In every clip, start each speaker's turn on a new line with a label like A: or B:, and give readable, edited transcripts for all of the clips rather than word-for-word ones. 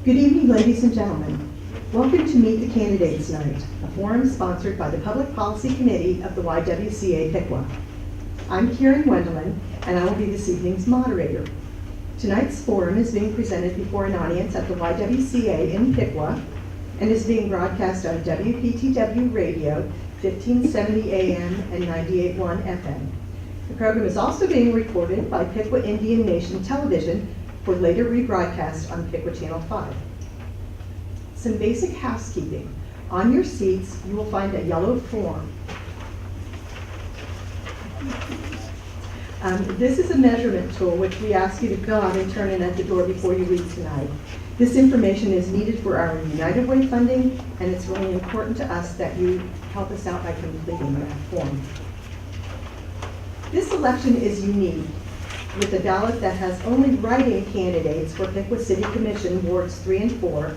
A: Good evening, ladies and gentlemen. Welcome to Meet the Candidates Night, a forum sponsored by the Public Policy Committee of the YWCA Piqua. I'm Karen Wendelin, and I will be this evening's moderator. Tonight's forum is being presented before an audience at the YWCA in Piqua and is being broadcast on WPTW Radio, 1570 AM and 98.1 FM. The program is also being recorded by Piqua Indian Nation Television for later rebroadcast on Piqua Channel 5. Some basic housekeeping. On your seats, you will find a yellow form. This is a measurement tool which we ask you to fill out and turn in at the door before you leave tonight. This information is needed for our United Way funding, and it's really important to us that you help us out by completing that form. This election is unique, with a ballot that has only write-in candidates for Piqua City Commission Wards 3 and 4,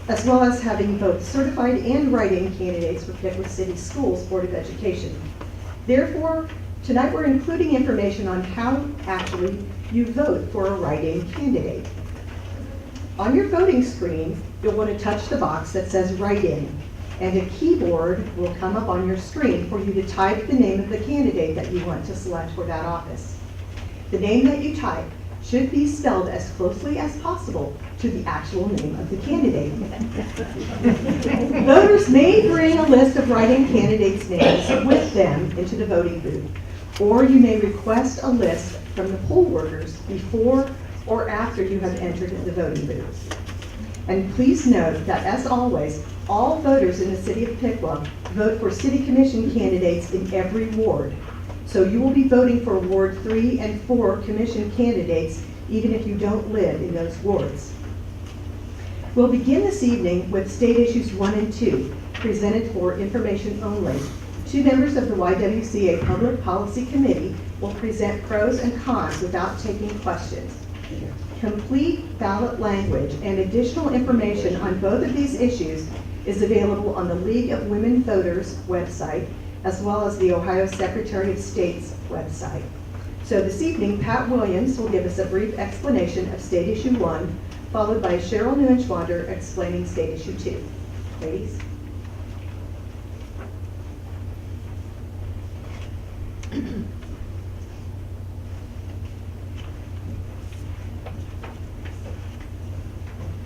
A: as well as having both certified and write-in candidates for Piqua City Schools Board of Education. Therefore, tonight we're including information on how actually you vote for a write-in candidate. On your voting screen, you'll want to touch the box that says write-in, and a keyboard will come up on your screen for you to type the name of the candidate that you want to select for that office. The name that you type should be spelled as closely as possible to the actual name of the candidate. Voters may bring a list of write-in candidates' names with them into the voting booth, or you may request a list from the poll workers before or after you have entered the voting booth. And please note that, as always, all voters in the city of Piqua vote for city commission candidates in every ward. So you will be voting for Ward 3 and 4 commission candidates even if you don't live in those wards. We'll begin this evening with State Issues 1 and 2, presented for information only. Two members of the YWCA Public Policy Committee will present pros and cons without taking questions. Complete ballot language and additional information on both of these issues is available on the League of Women Voters website, as well as the Ohio Secretary of State's website. So this evening, Pat Williams will give us a brief explanation of State Issue 1, followed by Cheryl Neuenschwander explaining State Issue 2. Ladies.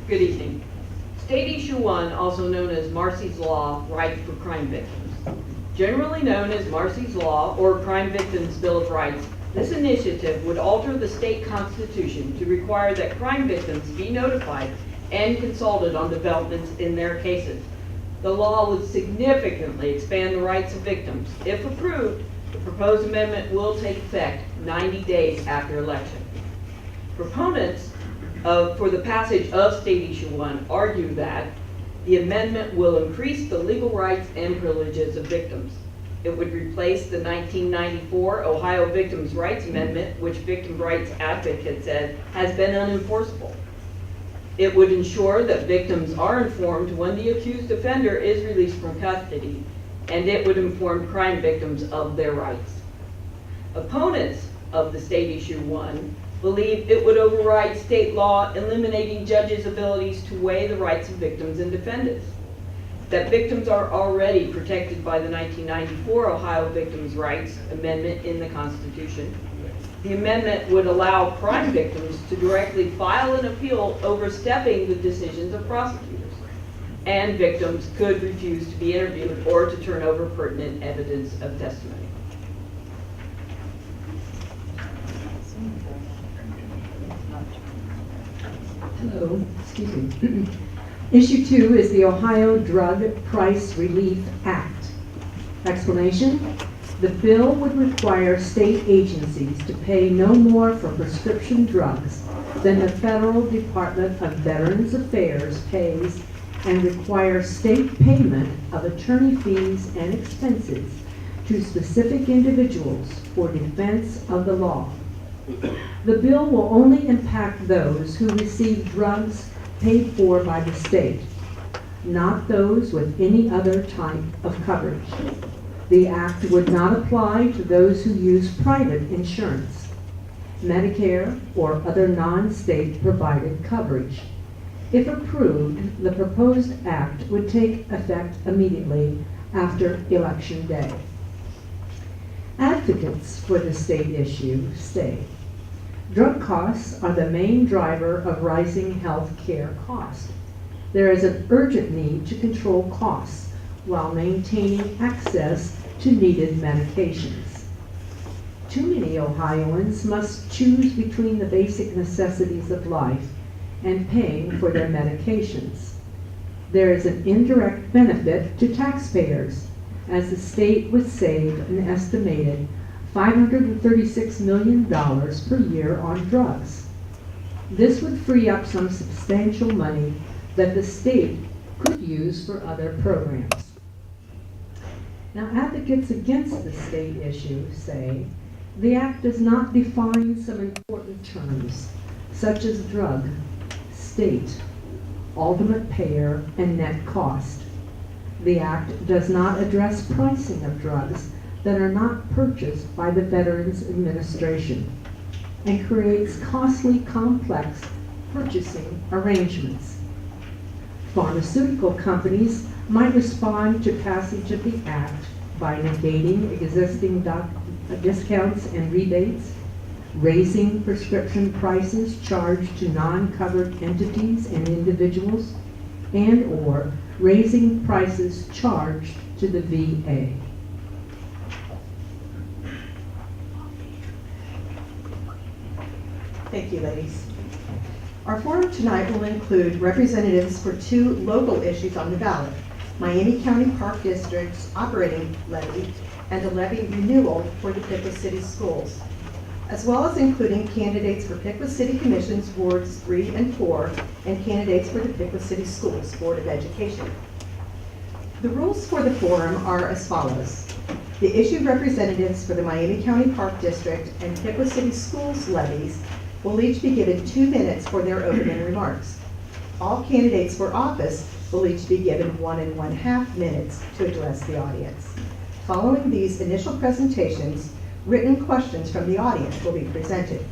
B: Good evening. State Issue 1, also known as Marcy's Law, Rights for Crime Victims. Generally known as Marcy's Law or Crime Victims' Bill of Rights, this initiative would alter the state constitution to require that crime victims be notified and consulted on developments in their cases. The law would significantly expand the rights of victims. If approved, the proposed amendment will take effect 90 days after election. Proponents for the passage of State Issue 1 argue that the amendment will increase the legal rights and privileges of victims. It would replace the 1994 Ohio Victims' Rights Amendment, which victim rights advocates said has been unenforceable. It would ensure that victims are informed when the accused offender is released from custody, and it would inform crime victims of their rights. Opponents of the State Issue 1 believe it would override state law, eliminating judges' abilities to weigh the rights of victims and defendants. That victims are already protected by the 1994 Ohio Victims' Rights Amendment in the Constitution. The amendment would allow crime victims to directly file an appeal overstepping the decisions of prosecutors, and victims could refuse to be interviewed or to turn over pertinent evidence of testimony.
C: Hello, excuse me. Issue 2 is the Ohio Drug Price Relief Act. Explanation: the bill would require state agencies to pay no more for prescription drugs than the Federal Department of Veterans Affairs pays, and require state payment of attorney fees and expenses to specific individuals for defense of the law. The bill will only impact those who receive drugs paid for by the state, not those with any other type of coverage. The act would not apply to those who use private insurance, Medicare, or other non-state provided coverage. If approved, the proposed act would take effect immediately after Election Day. Advocates for the state issue say, drug costs are the main driver of rising health care costs. There is an urgent need to control costs while maintaining access to needed medications. Too many Ohioans must choose between the basic necessities of life and paying for their medications. There is an indirect benefit to taxpayers, as the state would save an estimated $536 million per year on drugs. This would free up some substantial money that the state could use for other programs. Now, advocates against the state issue say the act does not define some important terms, such as drug, state, ultimate payer, and net cost. The act does not address pricing of drugs that are not purchased by the Veterans Administration and creates costly, complex purchasing arrangements. Pharmaceutical companies might respond to passage of the act by negating existing discounts and rebates, raising prescription prices charged to non-covered entities and individuals, and/or raising prices charged to the VA.
A: Thank you, ladies. Our forum tonight will include representatives for two local issues on the ballot: Miami County Park District's operating levy and a levy renewal for the Piqua City Schools, as well as including candidates for Piqua City Commission's Wards 3 and 4 and candidates for the Piqua City Schools Board of Education. The rules for the forum are as follows. The issued representatives for the Miami County Park District and Piqua City Schools levies will each be given 2 minutes for their opening remarks. All candidates for office will each be given 1 1/2 minutes to address the audience. Following these initial presentations, written questions from the audience will be presented,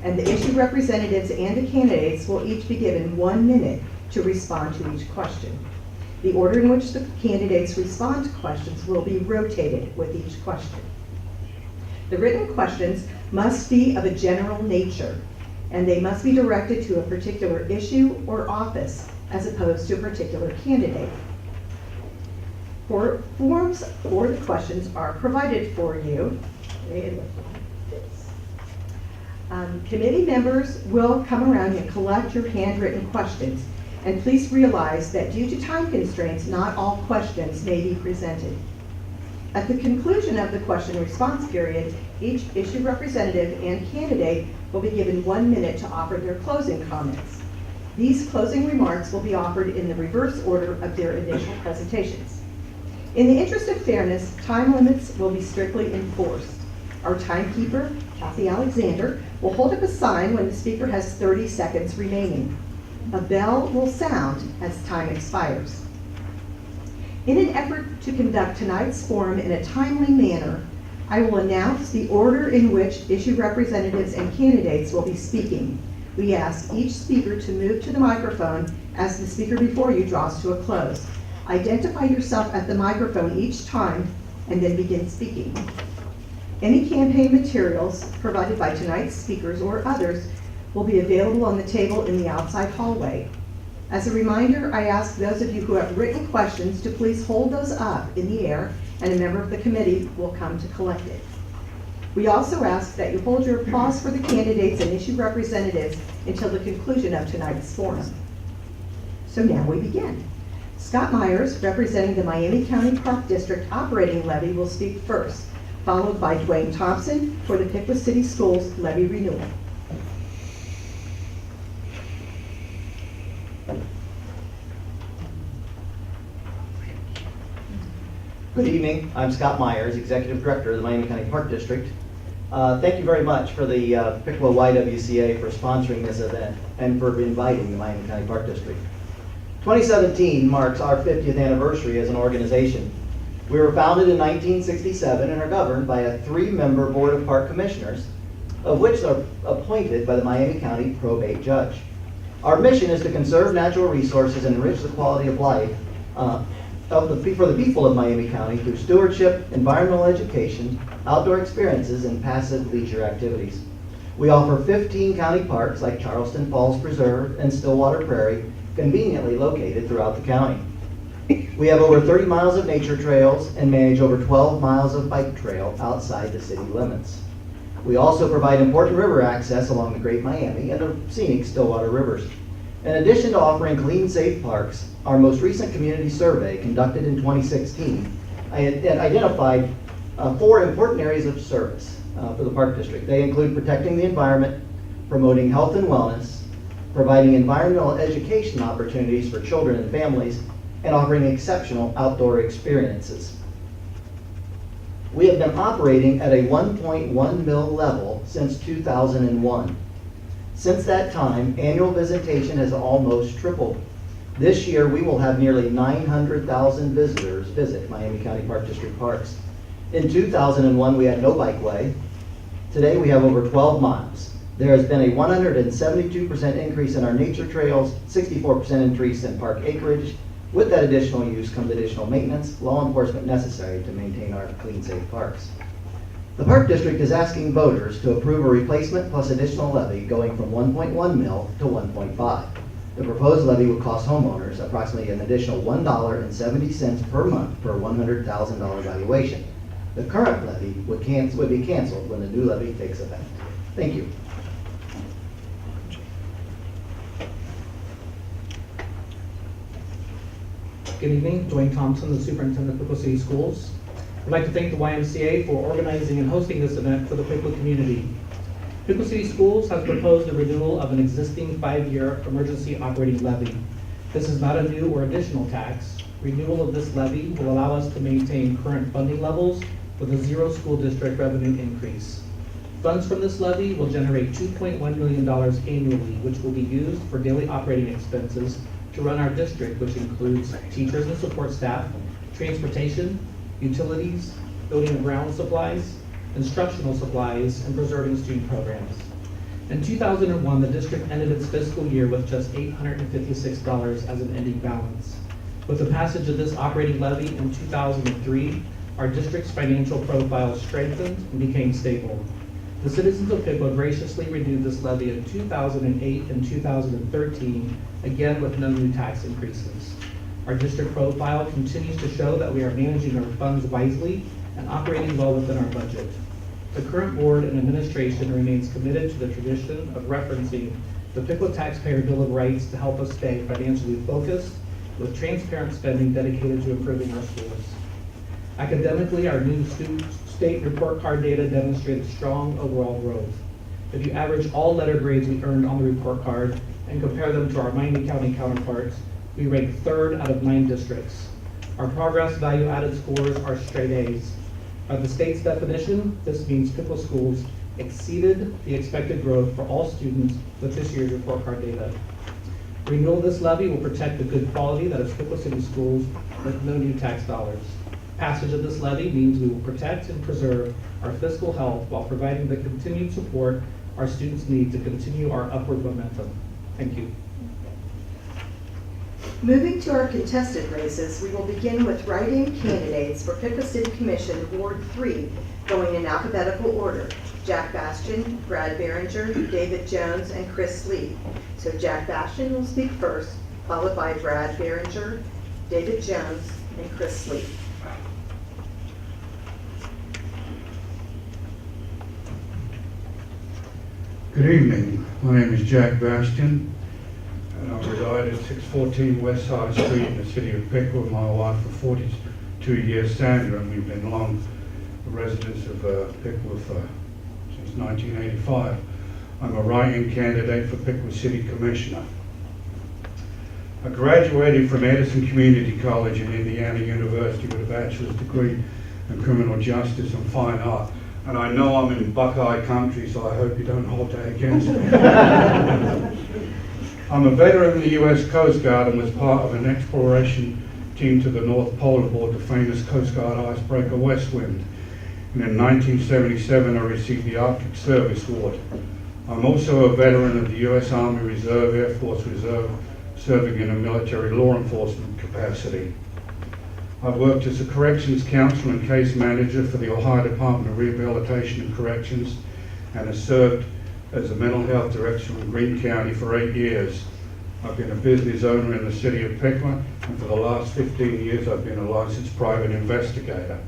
A: and the issued representatives and the candidates will each be given 1 minute to respond to each question. The order in which the candidates respond to questions will be rotated with each question. The written questions must be of a general nature, and they must be directed to a particular issue or office as opposed to a particular candidate. Forms for the questions are provided for you. Committee members will come around and collect your handwritten questions, and please realize that due to time constraints, not all questions may be presented. At the conclusion of the question response period, each issued representative and candidate will be given 1 minute to offer their closing comments. These closing remarks will be offered in the reverse order of their initial presentations. In the interest of fairness, time limits will be strictly enforced. Our timekeeper, Kathy Alexander, will hold up a sign when the speaker has 30 seconds remaining. A bell will sound as time expires. In an effort to conduct tonight's forum in a timely manner, I will announce the order in which issue representatives and candidates will be speaking. We ask each speaker to move to the microphone as the speaker before you draws to a close. Identify yourself at the microphone each time and then begin speaking. Any campaign materials provided by tonight's speakers or others will be available on the table in the outside hallway. As a reminder, I ask those of you who have written questions to please hold those up in the air, and a member of the committee will come to collect it. We also ask that you hold your applause for the candidates and issue representatives until the conclusion of tonight's forum. So now we begin. Scott Myers, representing the Miami County Park District operating levy, will speak first, followed by Dwayne Thompson for the Piqua City Schools levy renewal.
D: Good evening. I'm Scott Myers, Executive Director of the Miami County Park District. Thank you very much for the Piqua YWCA for sponsoring this event and for inviting the Miami County Park District. 2017 marks our 50th anniversary as an organization. We were founded in 1967 and are governed by a 3-member Board of Park Commissioners, of which are appointed by the Miami County probate judge. Our mission is to conserve natural resources and enrich the quality of life for the people of Miami County through stewardship, environmental education, outdoor experiences, and passive leisure activities. We offer 15 county parks like Charleston Falls Preserve and Stillwater Prairie, conveniently located throughout the county. We have over 30 miles of nature trails and manage over 12 miles of bike trail outside the city limits. We also provide important river access along the Great Miami and the scenic Stillwater rivers. In addition to offering clean, safe parks, our most recent community survey conducted in 2016 identified 4 important areas of service for the Park District. They include protecting the environment, promoting health and wellness, providing environmental education opportunities for children and families, and offering exceptional outdoor experiences. We have been operating at a 1.1 mil level since 2001. Since that time, annual visitation has almost tripled. This year, we will have nearly 900,000 visitors visit Miami County Park District parks. In 2001, we had no bikeway. Today, we have over 12 miles. There has been a 172% increase in our nature trails, 64% increase in park acreage. With that additional use comes additional maintenance, law enforcement necessary to maintain our clean, safe parks. The Park District is asking voters to approve a replacement plus additional levy going from 1.1 mil to 1.5. The proposed levy would cost homeowners approximately an additional $1.70 per month per $100,000 valuation. The current levy would be canceled when the new levy takes effect. Thank you.
E: Good evening, Dwayne Thompson, the Superintendent of Piqua City Schools. I'd like to thank the YWCA for organizing and hosting this event for the Piqua community. Piqua City Schools has proposed the renewal of an existing 5-year emergency operating levy. This is not a new or additional tax. Renewal of this levy will allow us to maintain current funding levels with a 0 school district revenue increase. Funds from this levy will generate $2.1 million annually, which will be used for daily operating expenses to run our district, which includes teachers and support staff, transportation, utilities, building and ground supplies, instructional supplies, and preserving student programs. In 2001, the district ended its fiscal year with just $856 as an ending balance. With the passage of this operating levy in 2003, our district's financial profile strengthened and became stable. The citizens of Piqua graciously renewed this levy in 2008 and 2013, again with no new tax increases. Our district profile continues to show that we are managing our funds wisely and operating well within our budget. The current board and administration remains committed to the tradition of referencing the Piqua Taxpayer Bill of Rights to help us stay financially focused with transparent spending dedicated to improving our schools. Academically, our new state report card data demonstrated strong overall growth. If you average all letter grades we earned on the report card and compare them to our Miami County counterparts, we rank 3rd out of 9 districts. Our progress value-added scores are straight A's. By the state's definition, this means Piqua schools exceeded the expected growth for all students with this year's report card data. Renewal of this levy will protect the good quality that is Piqua City Schools with no new tax dollars. Passage of this levy means we will protect and preserve our fiscal health while providing the continued support our students need to continue our upward momentum. Thank you.
A: Moving to our contested races, we will begin with write-in candidates for Piqua City Commission Ward 3, going in alphabetical order. Jack Bastian, Brad Behringer, David Jones, and Chris Lee. So Jack Bastian will speak first, followed by Brad Behringer, David Jones, and Chris Lee.
F: Good evening. My name is Jack Bastian, and I reside at 614 West High Street in the city of Piqua with my wife for 42 years, Sandra, and we've been long residents of Piqua since 1985. I'm a write-in candidate for Piqua City Commissioner. I graduated from Edison Community College and Indiana University with a bachelor's degree in criminal justice and fine art. And I know I'm in Buckeye country, so I hope you don't hold that against me. I'm a veteran of the U.S. Coast Guard and was part of an exploration team to the North Pole aboard the famous Coast Guard icebreaker Westwind. And in 1977, I received the Arctic Service Award. I'm also a veteran of the U.S. Army Reserve, Air Force Reserve, serving in a military law enforcement capacity. I've worked as a corrections counselor and case manager for the Ohio Department of Rehabilitation and Corrections, and have served as a mental health director in Greene County for 8 years. I've been a business owner in the city of Piqua, and for the last 15 years I've been a licensed private investigator.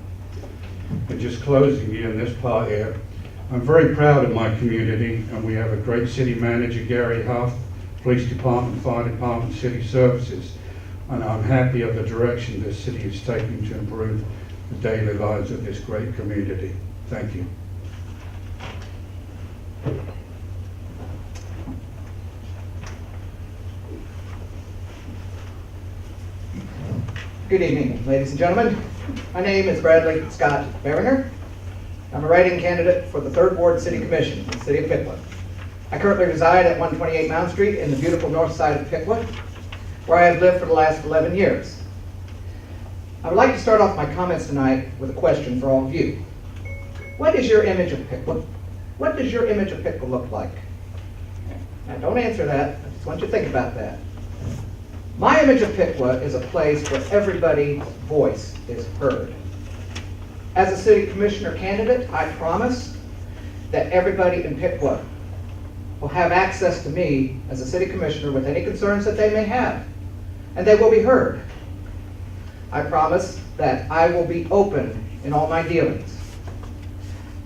F: And just closing here in this part here, I'm very proud of my community, and we have a great city manager, Gary Huff, police department, fire department, city services, and I'm happy of the direction this city is taking to improve the daily lives of this great community. Thank you.
G: Good evening, ladies and gentlemen. My name is Bradley Scott Beringer. I'm a write-in candidate for the 3rd Ward City Commission in the city of Piqua. I currently reside at 128 Mount Street in the beautiful north side of Piqua, where I have lived for the last 11 years. I would like to start off my comments tonight with a question for all of you. What is your image of Piqua? What does your image of Piqua look like? Now, don't answer that. I just want you to think about that. My image of Piqua is a place where everybody's voice is heard. As a city commissioner candidate, I promise that everybody in Piqua will have access to me as a city commissioner with any concerns that they may have, and they will be heard. I promise that I will be open in all my dealings.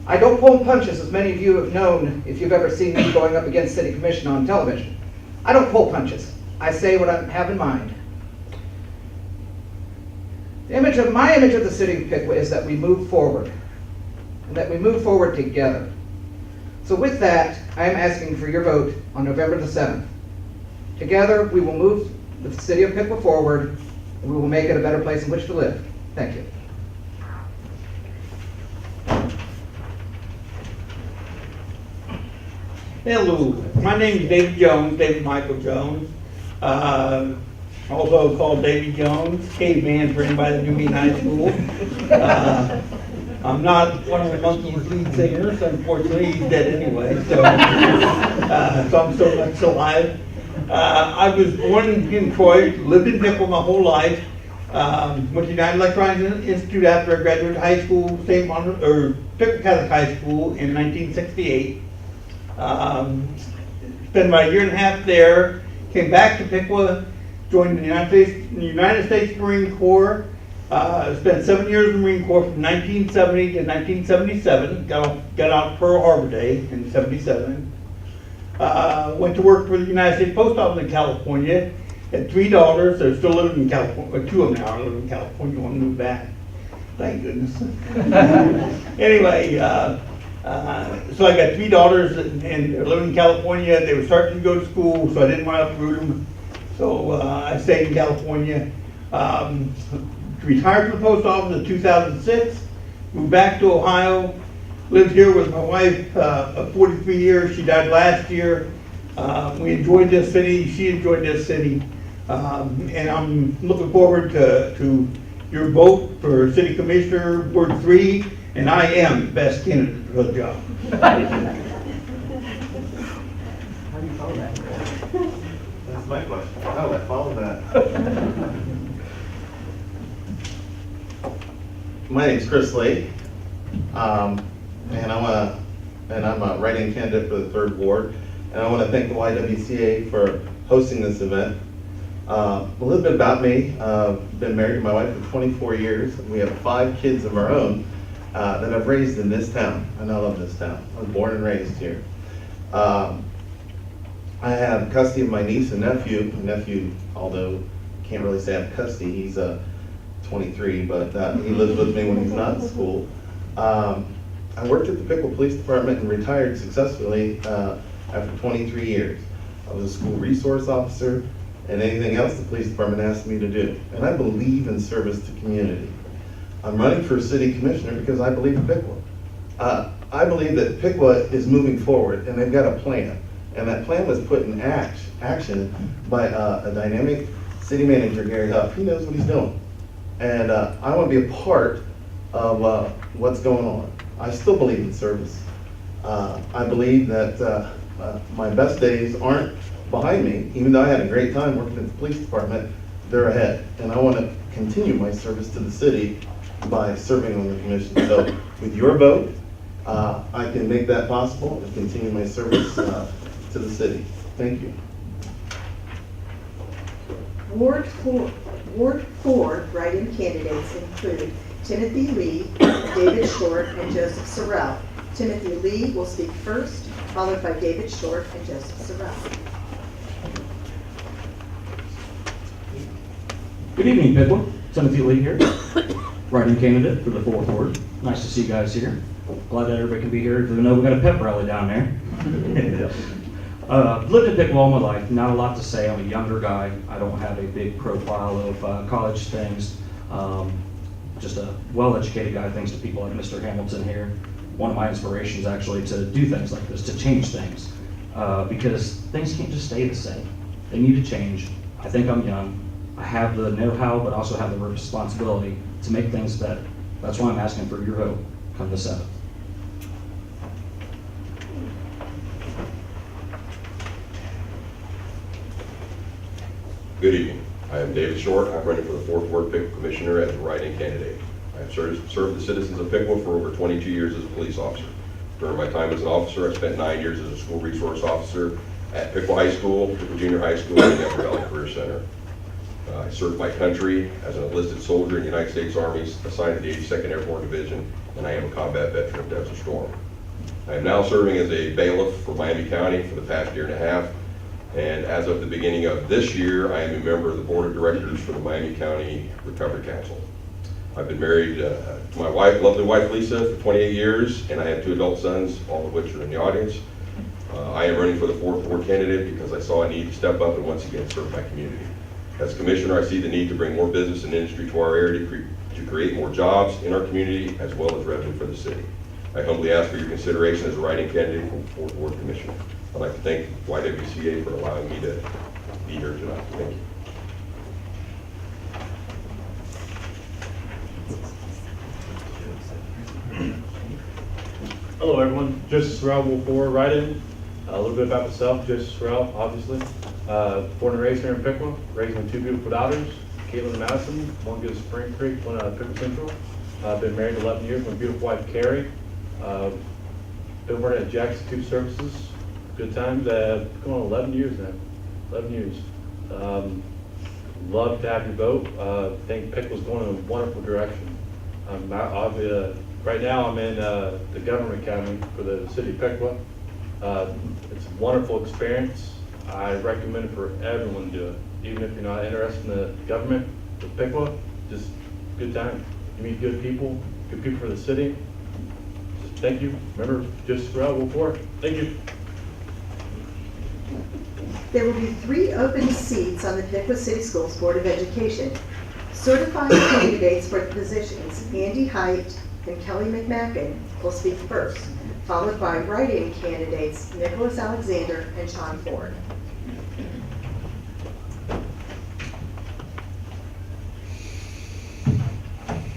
G: I don't pull punches, as many of you have known if you've ever seen me going up against city commission on television. I don't pull punches. I say what I have in mind. My image of the city of Piqua is that we move forward, and that we move forward together. So with that, I am asking for your vote on November the 7th. Together, we will move the city of Piqua forward, and we will make it a better place in which to live. Thank you.
H: Hello, my name is David Jones, David Michael Jones. Also called Davy Jones, caveman for anybody that knew me in high school. I'm not one of the Monkees lead singers, unfortunately, he's dead anyway, so I'm so much alive. I was born in Troy, lived in Piqua my whole life. Went to United Electronics Institute after I graduated high school, Piqua Catholic High School in 1968. Spent about a year and a half there, came back to Piqua, joined the United States Marine Corps, spent 7 years in the Marine Corps from 1970 to 1977, got out Pearl Harbor Day in 77. Went to work for the United States Post Office in California, had 3 daughters, they're still living in California, 2 of them now are living in California, one moved back, thank goodness. Anyway, so I got 3 daughters and they're living in California. They were starting to go to school, so I didn't want to uproot them. So I stayed in California. Retired from the post office in 2006. Moved back to Ohio. Lived here with my wife of 43 years. She died last year. We enjoyed this city. She enjoyed this city. And I'm looking forward to your vote for City Commissioner Ward 3. And I am the best candidate for the job.
I: How do you follow that? That's my question. How do I follow that? My name's Chris Lake, and I'm a write-in candidate for the 3rd Ward. And I want to thank the YWCA for hosting this event. A little bit about me. I've been married to my wife for 24 years. We have 5 kids of our own. That I've raised in this town, and I love this town. I was born and raised here. I have custody of my niece and nephew. My nephew, although can't really say I have custody, he's 23, but he lives with me when he's not in school. I worked at the Piqua Police Department and retired successfully after 23 years. I was a school resource officer and anything else the police department asked me to do. And I believe in service to community. I'm running for city commissioner because I believe in Piqua. I believe that Piqua is moving forward and they've got a plan. And that plan was put in action by a dynamic city manager, Gary Huff. He knows what he's doing. And I want to be a part of what's going on. I still believe in service. I believe that my best days aren't behind me, even though I had a great time working at the police department, they're ahead. And I want to continue my service to the city by serving on the commission. So with your vote, I can make that possible and continue my service to the city. Thank you.
A: Ward 4 write-in candidates include Timothy Lee, David Short, and Joseph Sorrell. Timothy Lee will speak first, followed by David Short and Joseph Sorrell.
J: Good evening, Piqua. Timothy Lee here, write-in candidate for the 4th Ward. Nice to see you guys here. Glad that everybody can be here, because I know we got a pep rally down there. Lived in Piqua all my life, not a lot to say. I'm a younger guy. I don't have a big profile of college things. Just a well-educated guy, thanks to people like Mr. Hamilton here. One of my inspirations, actually, to do things like this, to change things. Because things can't just stay the same. They need to change. I think I'm young. I have the know-how, but also have the responsibility to make things better. That's why I'm asking for your vote come the 7th.
K: Good evening. I am David Short. I'm running for the 4th Ward Piqua Commissioner as a write-in candidate. I have served the citizens of Piqua for over 22 years as a police officer. During my time as an officer, I spent 9 years as a school resource officer at Piqua High School, Piqua Junior High School, and the Upper Valley Career Center. I served my country as an enlisted soldier in the United States Army, assigned to the 82nd Airborne Division, and I am a combat veteran of Desert Storm. I am now serving as a bailiff for Miami County for the past year and a half, and as of the beginning of this year, I am a member of the Board of Directors for the Miami County Recovery Council. I've been married to my wife, lovely wife Lisa, for 28 years, and I have 2 adult sons, all of which are in the audience. I am running for the 4th Ward candidate because I saw a need to step up and once again serve my community. As Commissioner, I see the need to bring more business and industry to our area to create more jobs in our community as well as revenue for the city. I humbly ask for your consideration as a write-in candidate for 4th Ward Commissioner. I'd like to thank YWCA for allowing me to be here tonight. Thank you.
L: Hello everyone, Joseph Sorrell, Ward 4, write-in. A little bit about myself, Joseph Sorrell, obviously. Born and raised here in Piqua, raised my 2 beautiful daughters, Caitlin and Madison. One goes to Spring Creek, one out of Piqua Central. I've been married 11 years with my beautiful wife, Carrie. Been working at Jackson Tube Services. Good times, going on 11 years now, 11 years. Love to have your vote. Think Piqua's going in a wonderful direction. Right now I'm in the government academy for the city of Piqua. It's a wonderful experience. I recommend it for everyone to do it. Even if you're not interested in the government with Piqua, just good time. You meet good people for the city. Just thank you. Remember, just Sorrell, Ward 4. Thank you.
A: There will be 3 open seats on the Piqua City Schools Board of Education. Certified candidates for the positions, Andy Height and Kelly McMacken, will speak first, followed by write-in candidates, Nicholas Alexander and Sean Ford.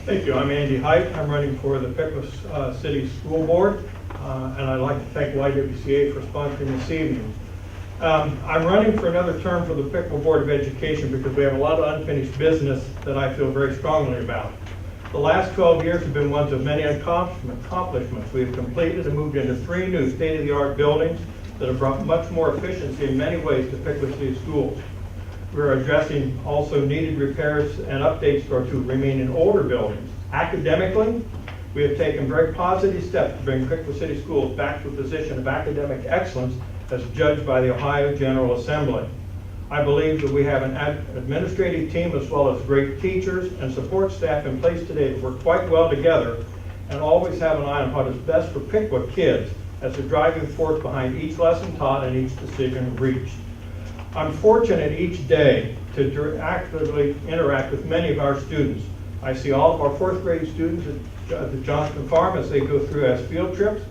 M: Thank you. I'm Andy Height. I'm running for the Piqua City School Board, and I'd like to thank YWCA for sponsoring this evening. I'm running for another term for the Piqua Board of Education because we have a lot of unfinished business that I feel very strongly about. The last 12 years have been ones of many accomplishments. We have completed and moved into 3 new state-of-the-art buildings that have brought much more efficiency in many ways to Piqua City Schools. We're addressing also needed repairs and updates to our 2 remaining older buildings. Academically, we have taken very positive steps to bring Piqua City Schools back to a position of academic excellence as judged by the Ohio General Assembly. I believe that we have an administrative team as well as great teachers and support staff in place today that work quite well together and always have an eye on what is best for Piqua kids as the driving force behind each lesson taught and each decision reached. I'm fortunate each day to actively interact with many of our students. I see all of our 4th grade students at the Johnston Farm as they go through as field trips.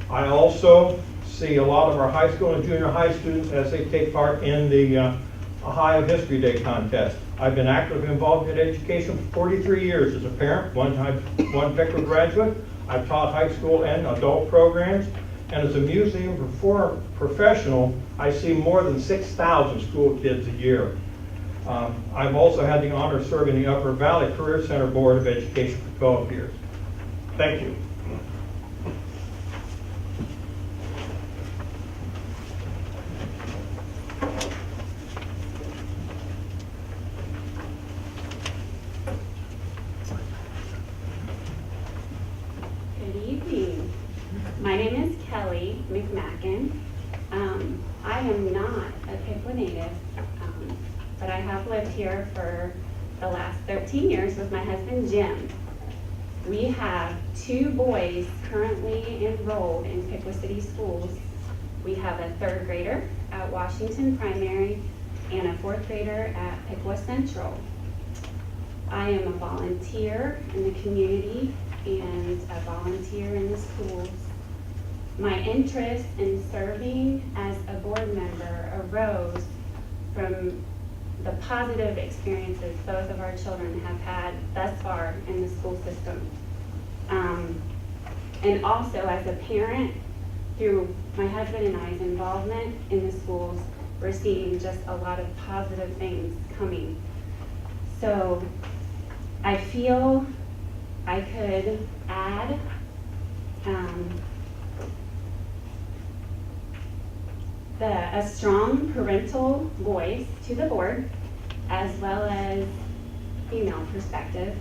M: I also see a lot of our high school and junior high students as they take part in the Ohio History Day contest. I've been actively involved in education for 43 years as a parent, one Piqua graduate. I've taught high school and adult programs, and as a museum professional, I see more than 6,000 school kids a year. I've also had the honor of serving the Upper Valley Career Center Board of Education for 12 years. Thank you.
N: Good evening. My name is Kelly McMacken. I am not a Piqua native, but I have lived here for the last 13 years with my husband Jim. We have 2 boys currently enrolled in Piqua City Schools. We have a 3rd grader at Washington Primary and a 4th grader at Piqua Central. I am a volunteer in the community and a volunteer in the schools. My interest in serving as a board member arose from the positive experiences both of our children have had thus far in the school system. And also as a parent, through my husband and I's involvement in the schools, we're seeing just a lot of positive things coming. So I feel I could add a strong parental voice to the board, as well as female perspective.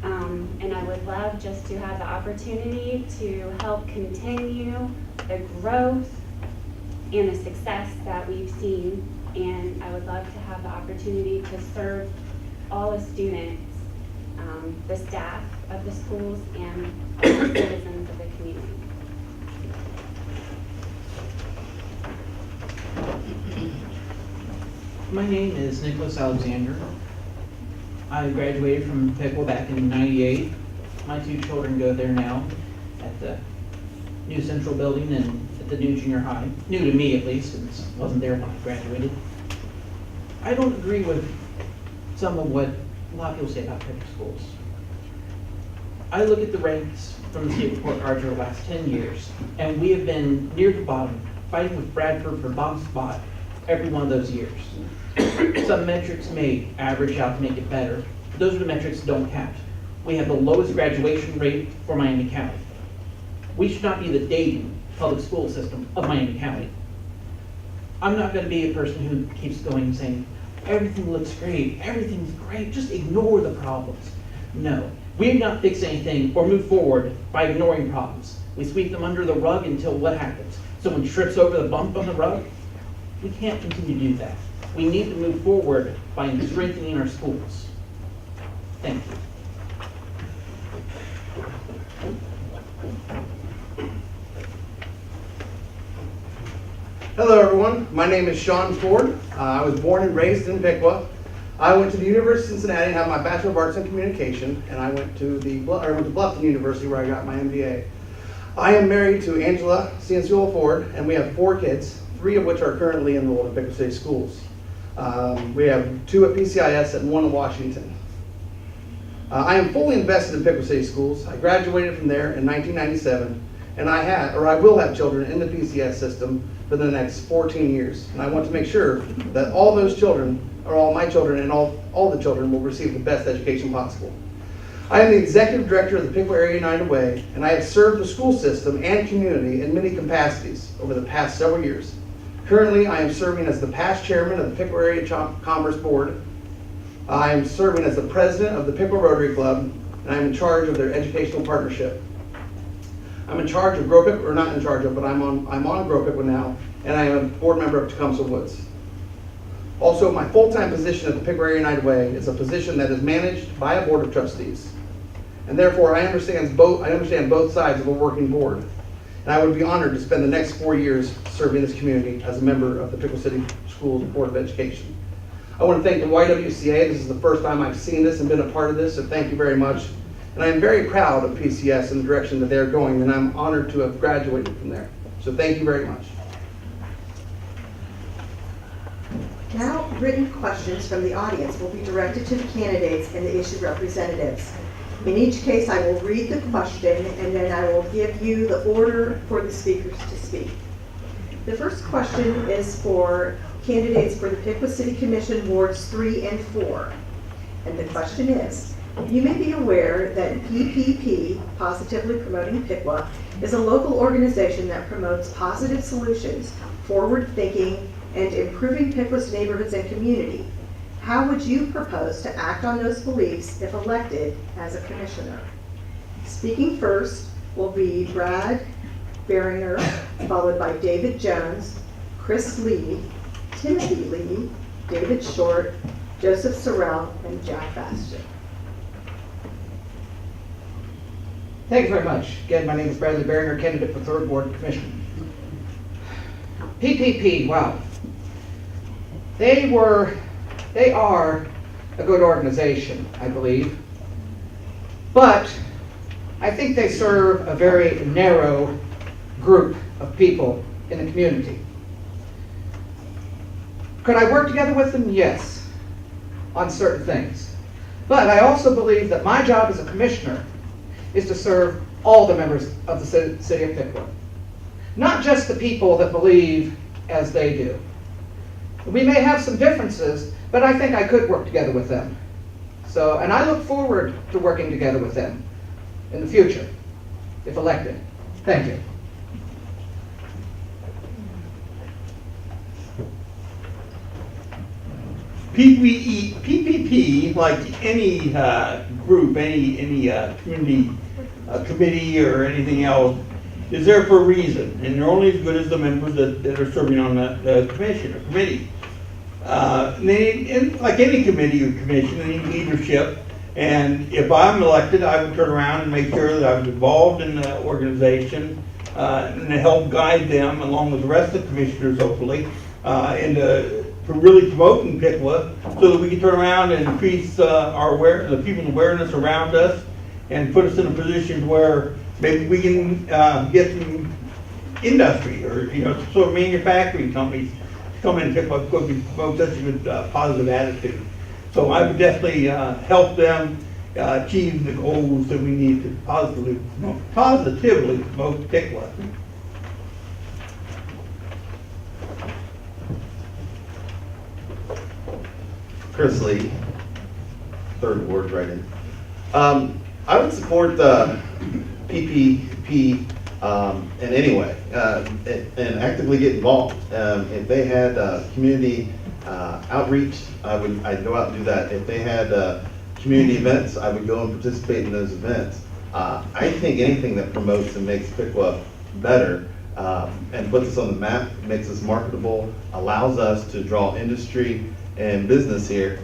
N: And I would love just to have the opportunity to help continue the growth and the success that we've seen. And I would love to have the opportunity to serve all the students, the staff of the schools, and all the citizens of the community.
O: My name is Nicholas Alexander. I graduated from Piqua back in '98. My 2 children go there now at the new central building and at the new junior high. New to me at least, since I wasn't there when I graduated. I don't agree with some of what a lot of people say about Piqua schools. I look at the ranks from the state report cards over the last 10 years, and we have been near the bottom, fighting with Bradford for bottom spot every one of those years. Some metrics may average out to make it better. Those are the metrics that don't count. We have the lowest graduation rate for Miami County. We should not be the Dayton public school system of Miami County. I'm not going to be a person who keeps going and saying, everything looks great, everything's great, just ignore the problems. No, we do not fix anything or move forward by ignoring problems. We sweep them under the rug until what happens? Someone trips over the bump on the rug? We can't continue to do that. We need to move forward by strengthening our schools. Thank you.
G: Hello, everyone. My name is Sean Ford. I was born and raised in Piqua. I went to the University of Cincinnati and had my Bachelor of Arts in Communication, and I went to Bluffton University where I got my MBA. I am married to Angela Cianciolo Ford, and we have 4 kids, 3 of which are currently enrolled in Piqua City Schools. We have 2 at PCIS and 1 in Washington. I am fully invested in Piqua City Schools. I graduated from there in 1997, and I will have children in the PCS system for the next 14 years. And I want to make sure that all those children, or all my children and all the children, will receive the best education possible. I am the executive director of the Piqua Area United Way, and I have served the school system and community in many capacities over the past several years. Currently, I am serving as the past chairman of the Piqua Area Commerce Board. I am serving as the president of the Piqua Rotary Club, and I'm in charge of their educational partnership. I'm in charge of Grow Piqua, or not in charge of, but I'm on Grow Piqua now, and I am a board member of Tecumseh Woods. Also, my full-time position at the Piqua Area United Way is a position that is managed by a board of trustees. And therefore, I understand both sides of a working board. And I would be honored to spend the next 4 years serving this community as a member of the Piqua City Schools Board of Education. I want to thank the YWCA. This is the first time I've seen this and been a part of this, so thank you very much. And I am very proud of PCS and the direction that they're going, and I'm honored to have graduated from there. So thank you very much.
A: Now, written questions from the audience will be directed to the candidates and the issue representatives. In each case, I will read the question and then I will give you the order for the speakers to speak. The first question is for candidates for the Piqua City Commission Wards 3 and 4. And the question is, you may be aware that PPP, Positively Promoting Piqua, is a local organization that promotes positive solutions, forward thinking, and improving Piqua's neighborhoods and community. How would you propose to act on those beliefs if elected as a commissioner? Speaking first will be Brad Beringer, followed by David Jones, Chris Lee, Timothy Lee, David Short, Joseph Sorrell, and Jack Bastian.
G: Thank you very much. Again, my name is Bradley Beringer, candidate for 3rd Ward Commission. PPP, wow. They are a good organization, I believe. But I think they serve a very narrow group of people in the community. Could I work together with them? Yes, on certain things. But I also believe that my job as a commissioner is to serve all the members of the city of Piqua. Not just the people that believe as they do. We may have some differences, but I think I could work together with them. So, and I look forward to working together with them in the future, if elected. Thank you.
H: PPP, like any group, any community committee or anything else, is there for a reason, and they're only as good as the members that are serving on the commission or committee. And like any committee or commission, they need leadership. And if I'm elected, I would turn around and make sure that I was involved in the organization and to help guide them, along with the rest of the commissioners, hopefully, for really promoting Piqua, so that we can turn around and increase the people's awareness around us, and put us in a position where maybe we can get some industry or sort of manufacturing companies to come in and Piqua because we promote such a good positive attitude. So I would definitely help them achieve the goals that we need to positively promote Piqua.
I: Chris Lee, 3rd Ward, write-in. I would support PPP in any way and actively get involved. If they had community outreach, I'd go out and do that. If they had community events, I would go and participate in those events. I think anything that promotes and makes Piqua better and puts us on the map, makes us marketable, allows us to draw industry and business here,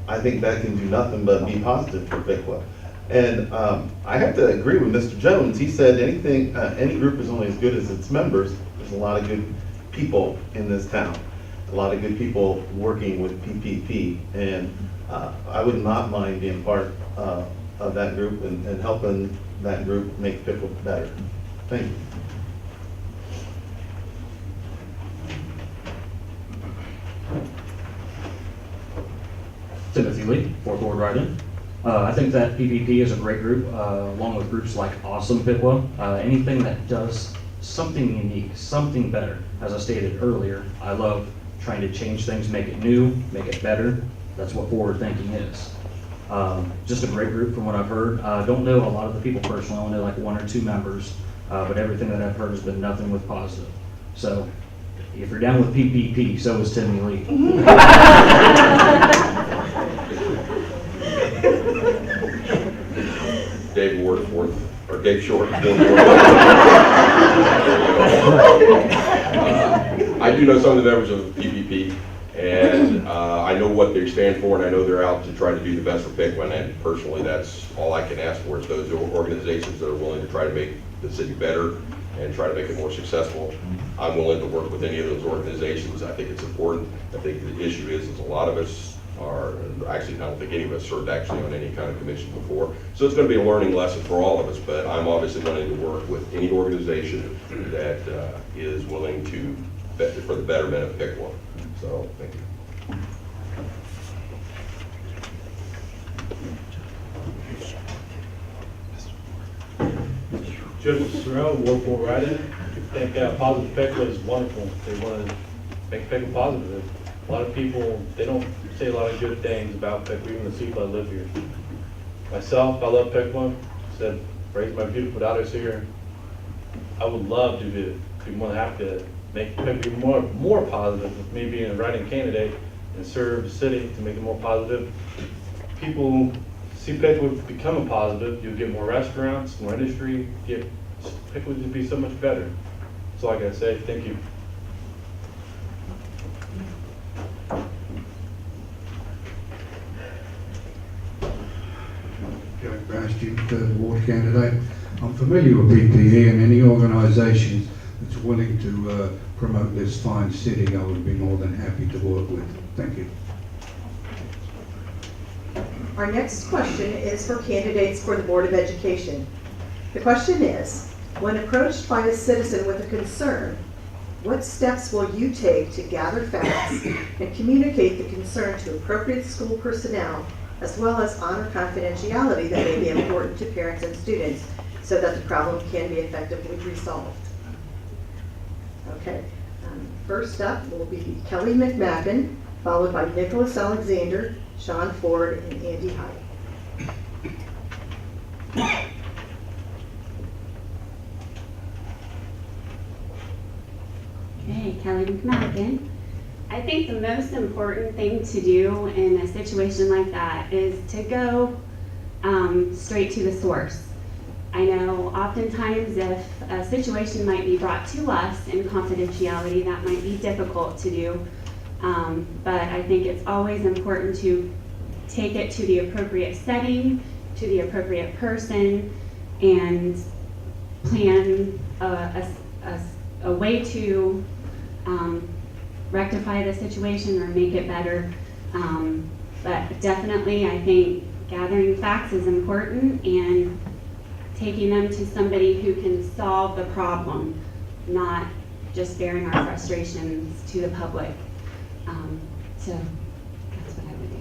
I: I think that can do nothing but be positive for Piqua. And I have to agree with Mr. Jones. He said any group is only as good as its members. There's a lot of good people in this town, a lot of good people working with PPP, and I would not mind being part of that group and helping that group make Piqua better. Thank you.
J: Timothy Lee, 4th Ward write-in. I think that PPP is a great group, along with groups like Awesome Piqua. Anything that does something unique, something better. As I stated earlier, I love trying to change things, make it new, make it better. That's what forward thinking is. Just a great group from what I've heard. Don't know a lot of the people personally, I only know like 1 or 2 members, but everything that I've heard has been nothing but positive. So if you're down with PPP, so is Timmy Lee.
K: Dave Ward, 4th, or Dave Short, 4th Ward. I do know some of the members of PPP, and I know what they stand for, and I know they're out to try to do the best for Piqua, and personally, that's all I can ask for is those organizations that are willing to try to make the city better and try to make it more successful. I'm willing to work with any of those organizations. I think it's important. I think the issue is a lot of us are, actually, I don't think any of us served actually on any kind of commission before. So it's going to be a learning lesson for all of us, but I'm obviously willing to work with any organization that is willing to, for the betterment of Piqua. So, thank you.
L: Joseph Sorrell, Ward 4 write-in. I think positive Piqua is wonderful. They want to make Piqua positive. A lot of people, they don't say a lot of good things about Piqua, even the people that live here. Myself, I love Piqua. Said, raised my beautiful daughters here. I would love to be more than happy to make Piqua more positive with me being a write-in candidate and serve the city to make it more positive. People see Piqua become a positive, you'll get more restaurants, more industry, Piqua would just be so much better. That's all I gotta say, thank you.
F: Jack Bastian, third ward candidate. I'm familiar with PPE and any organisation that's willing to promote this fine city, I would be more than happy to work with. Thank you.
A: Our next question is for candidates for the Board of Education. The question is, when approached by a citizen with a concern, what steps will you take to gather facts and communicate the concern to appropriate school personnel, as well as honor confidentiality that may be important to parents and students so that the problem can be effectively resolved? Okay, first up will be Kelly McMacken, followed by Nicholas Alexander, Sean Ford, and Andy Hyde.
N: Okay, Kelly McMacken. I think the most important thing to do in a situation like that is to go straight to the source. I know oftentimes if a situation might be brought to us in confidentiality, that might be difficult to do. But I think it's always important to take it to the appropriate setting, to the appropriate person, and plan a way to rectify the situation or make it better. But definitely I think gathering facts is important and taking them to somebody who can solve the problem, not just bearing our frustrations to the public. So that's what I would do.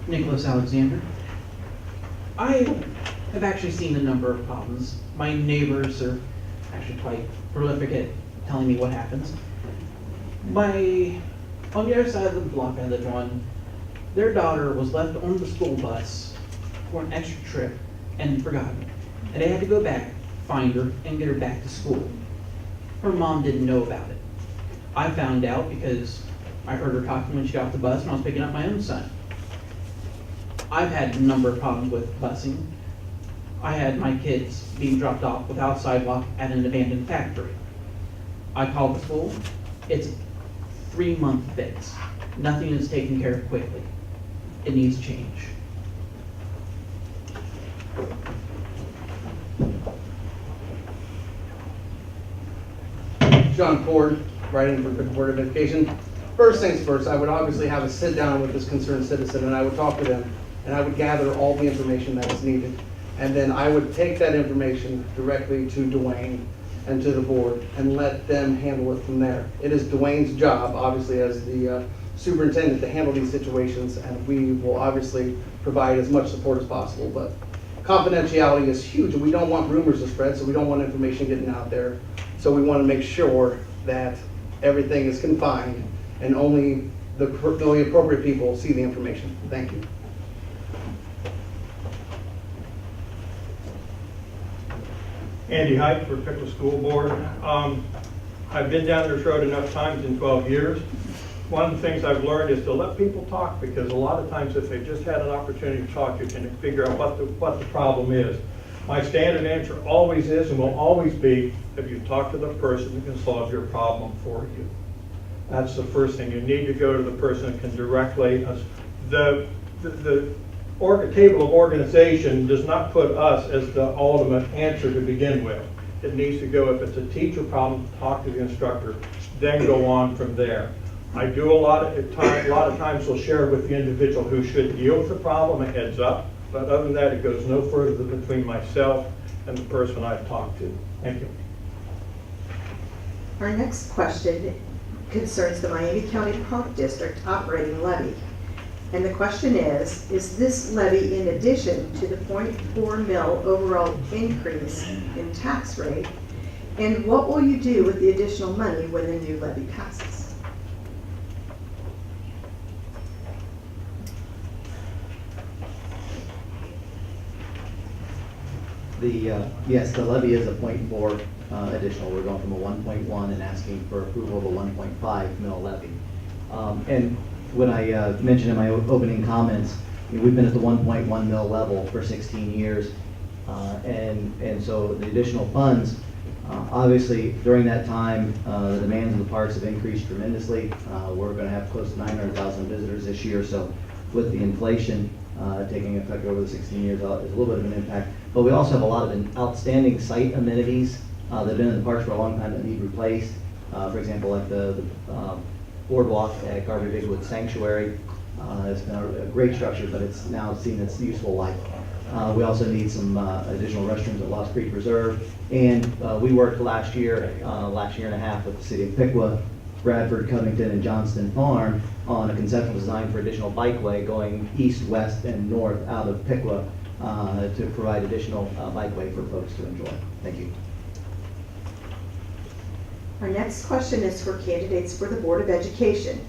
O: Nicholas Alexander. I have actually seen a number of problems. My neighbors are actually quite prolific at telling me what happens. On the other side of the block I lived on, their daughter was left on the school bus for an extra trip and forgotten. And they had to go back, find her, and get her back to school. Her mom didn't know about it. I found out because I heard her talking when she got off the bus and I was picking up my own son. I've had a number of problems with busing. I had my kids being dropped off without sidewalk at an abandoned factory. I called the school. It's a 3-month fix. Nothing is taken care of quickly. It needs change.
G: John Ford, writing for the Board of Education. First things first, I would obviously have a sit down with this concerned citizen and I would talk to them and I would gather all the information that is needed. And then I would take that information directly to Dwayne and to the board and let them handle it from there. It is Dwayne's job, obviously, as the superintendent to handle these situations, and we will obviously provide as much support as possible. But confidentiality is huge, and we don't want rumors to spread, so we don't want information getting out there. So we want to make sure that everything is confined and only the appropriate people see the information. Thank you.
M: Andy Hyde for Piqua School Board. I've been down this road enough times in 12 years. One of the things I've learned is to let people talk, because a lot of times if they just had an opportunity to talk, you can figure out what the problem is. My standard answer always is and will always be, if you talk to the person who can solve your problem for you. That's the first thing. You need to go to the person who can directly, the table of organization does not put us as the ultimate answer to begin with. It needs to go, if it's a teacher problem, talk to the instructor, then go on from there. I do a lot of times will share with the individual who should deal with the problem a heads up, but other than that, it goes no further than between myself and the person I've talked to. Thank you.
A: Our next question concerns the Miami County Park District operating levy. And the question is this levy in addition to the 0.4 mil overall increase in tax rate? And what will you do with the additional money when the new levy passes?
D: Yes, the levy is a 0.4 additional. We're going from a 1.1 and asking for approval of a 1.5 mil levy. And when I mentioned in my opening comments, we've been at the 1.1 mil level for 16 years. And so the additional funds, obviously during that time, the demands of the parks have increased tremendously. We're going to have close to 900,000 visitors this year. So with the inflation taking effect over the 16 years, there's a little bit of an impact. But we also have a lot of outstanding site amenities that have been in the parks for a long time that need replaced. For example, like the boardwalk at Garvey Bigwood Sanctuary. It's been a great structure, but it's now seen its useful life. We also need some additional restrooms at Lost Creek Reserve. And we worked last year and a half with the city of Piqua, Bradford, Covington, and Johnston Farm on a conceptual design for additional bikeway going east, west, and north out of Piqua to provide additional bikeway for folks to enjoy. Thank you.
A: Our next question is for candidates for the Board of Education.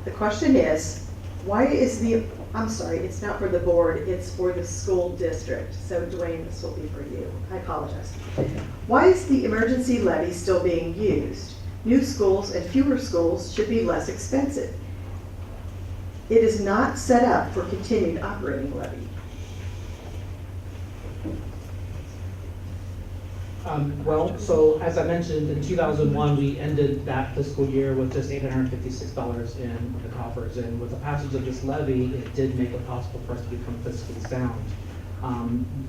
A: The question is, why is it's not for the board, it's for the school district. So Dwayne, this will be for you. I apologize. Why is the emergency levy still being used? New schools and fewer schools should be less expensive. It is not set up for continued operating levy.
E: Well, so as I mentioned, in 2001, we ended that fiscal year with just $856 in the coffers. And with the passage of this levy, it did make it possible for us to become fiscally sound.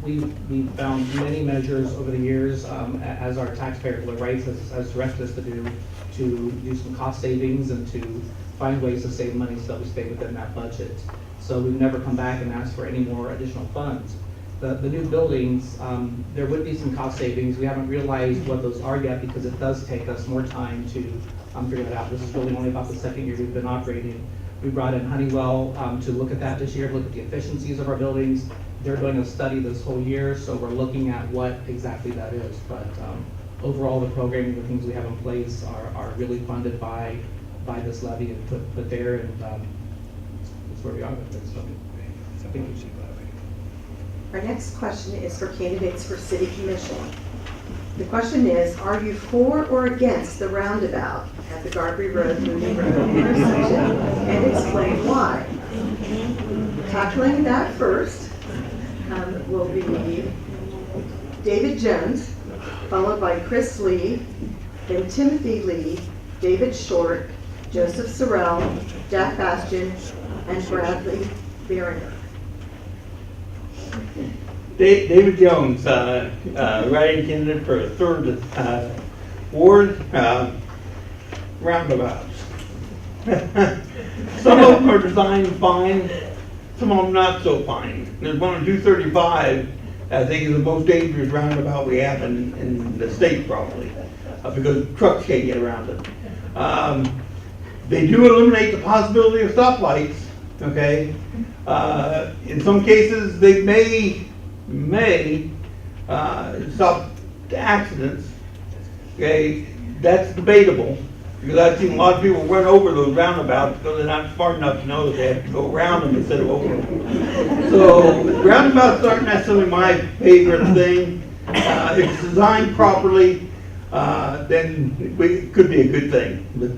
E: We found many measures over the years, as our taxpayer bill of rights has directed us to do some cost savings and to find ways to save money so that we stay within that budget. So we've never come back and asked for any more additional funds. The new buildings, there would be some cost savings. We haven't realized what those are yet because it does take us more time to figure that out. This is really only about the second year we've been operating. We brought in Honeywell to look at that this year, look at the efficiencies of our buildings. They're doing a study this whole year, so we're looking at what exactly that is. But overall, the programming, the things we have in place are really funded by this levy and put there, and that's where we are with it. So I think we should.
A: Our next question is for candidates for City Commission. The question is, are you for or against the roundabout at the Garvey Road, Mooney Road intersection, and explain why? Tackling that first will be David Jones, followed by Chris Lee, then Timothy Lee, David Short, Joseph Sorrell, Jack Bastian, and Bradley Beringer.
H: David Jones, writing candidate for the 3rd Ward, roundabouts. Some of them are designed fine, some of them not so fine. There's one on 235, I think is the most dangerous roundabout we have in the state probably, because trucks can't get around it. They do eliminate the possibility of stoplights, okay? In some cases, they may stop accidents. Okay, that's debatable because I've seen a lot of people run over those roundabouts because they're not smart enough to know that they have to go around them instead of over them. So roundabouts aren't necessarily my favorite thing. If it's designed properly, then it could be a good thing, but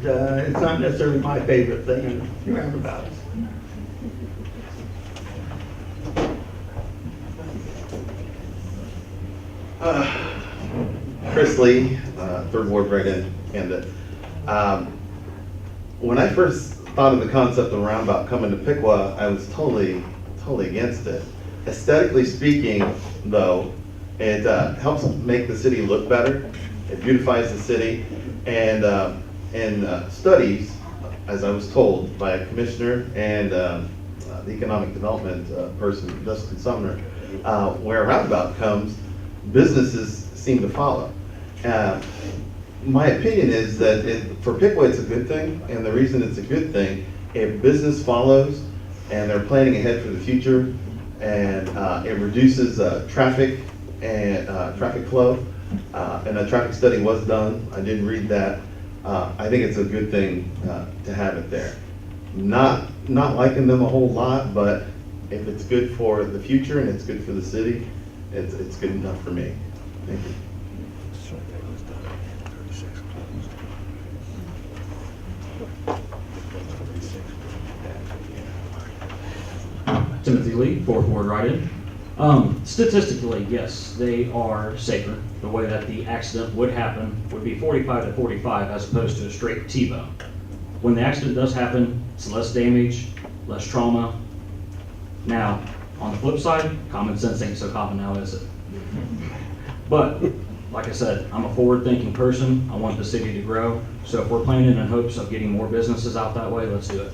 H: it's not necessarily my favorite thing in roundabouts.
I: Chris Lee, 3rd Ward write-in candidate. When I first thought of the concept of a roundabout coming to Piqua, I was totally against it. Aesthetically speaking, though, it helps make the city look better. It beautifies the city, and studies, as I was told by a commissioner and the economic development person, Dustin Sumner, where a roundabout comes, businesses seem to follow. My opinion is that for Piqua it's a good thing, and the reason it's a good thing if business follows and they're planning ahead for the future, and it reduces traffic and traffic flow, and a traffic study was done. I did read that. I think it's a good thing to have it there. Not liking them a whole lot, but if it's good for the future and it's good for the city, it's good enough for me. Thank you.
J: Timothy Lee, 4th Ward write-in. Statistically, yes, they are safer. The way that the accident would happen would be 45 to 45 as opposed to a straight T-bone. When the accident does happen, it's less damage, less trauma. Now, on the flip side, common sense ain't so common now, is it? But, like I said, I'm a forward-thinking person. I want the city to grow. So if we're planning in hopes of getting more businesses out that way, let's do it.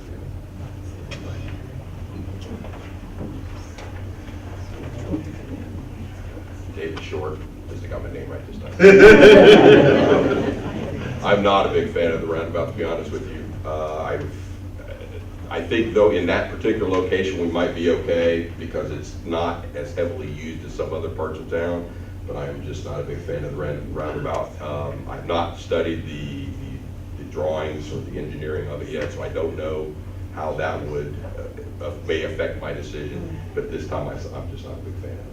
K: David Short, just got my name right this time. I'm not a big fan of the roundabout, to be honest with you. I think though in that particular location we might be okay because it's not as heavily used as some other parts of town, but I am just not a big fan of the roundabout. I've not studied the drawings or the engineering of it yet, so I don't know how that would may affect my decision, but at this time I'm just not a big fan of it.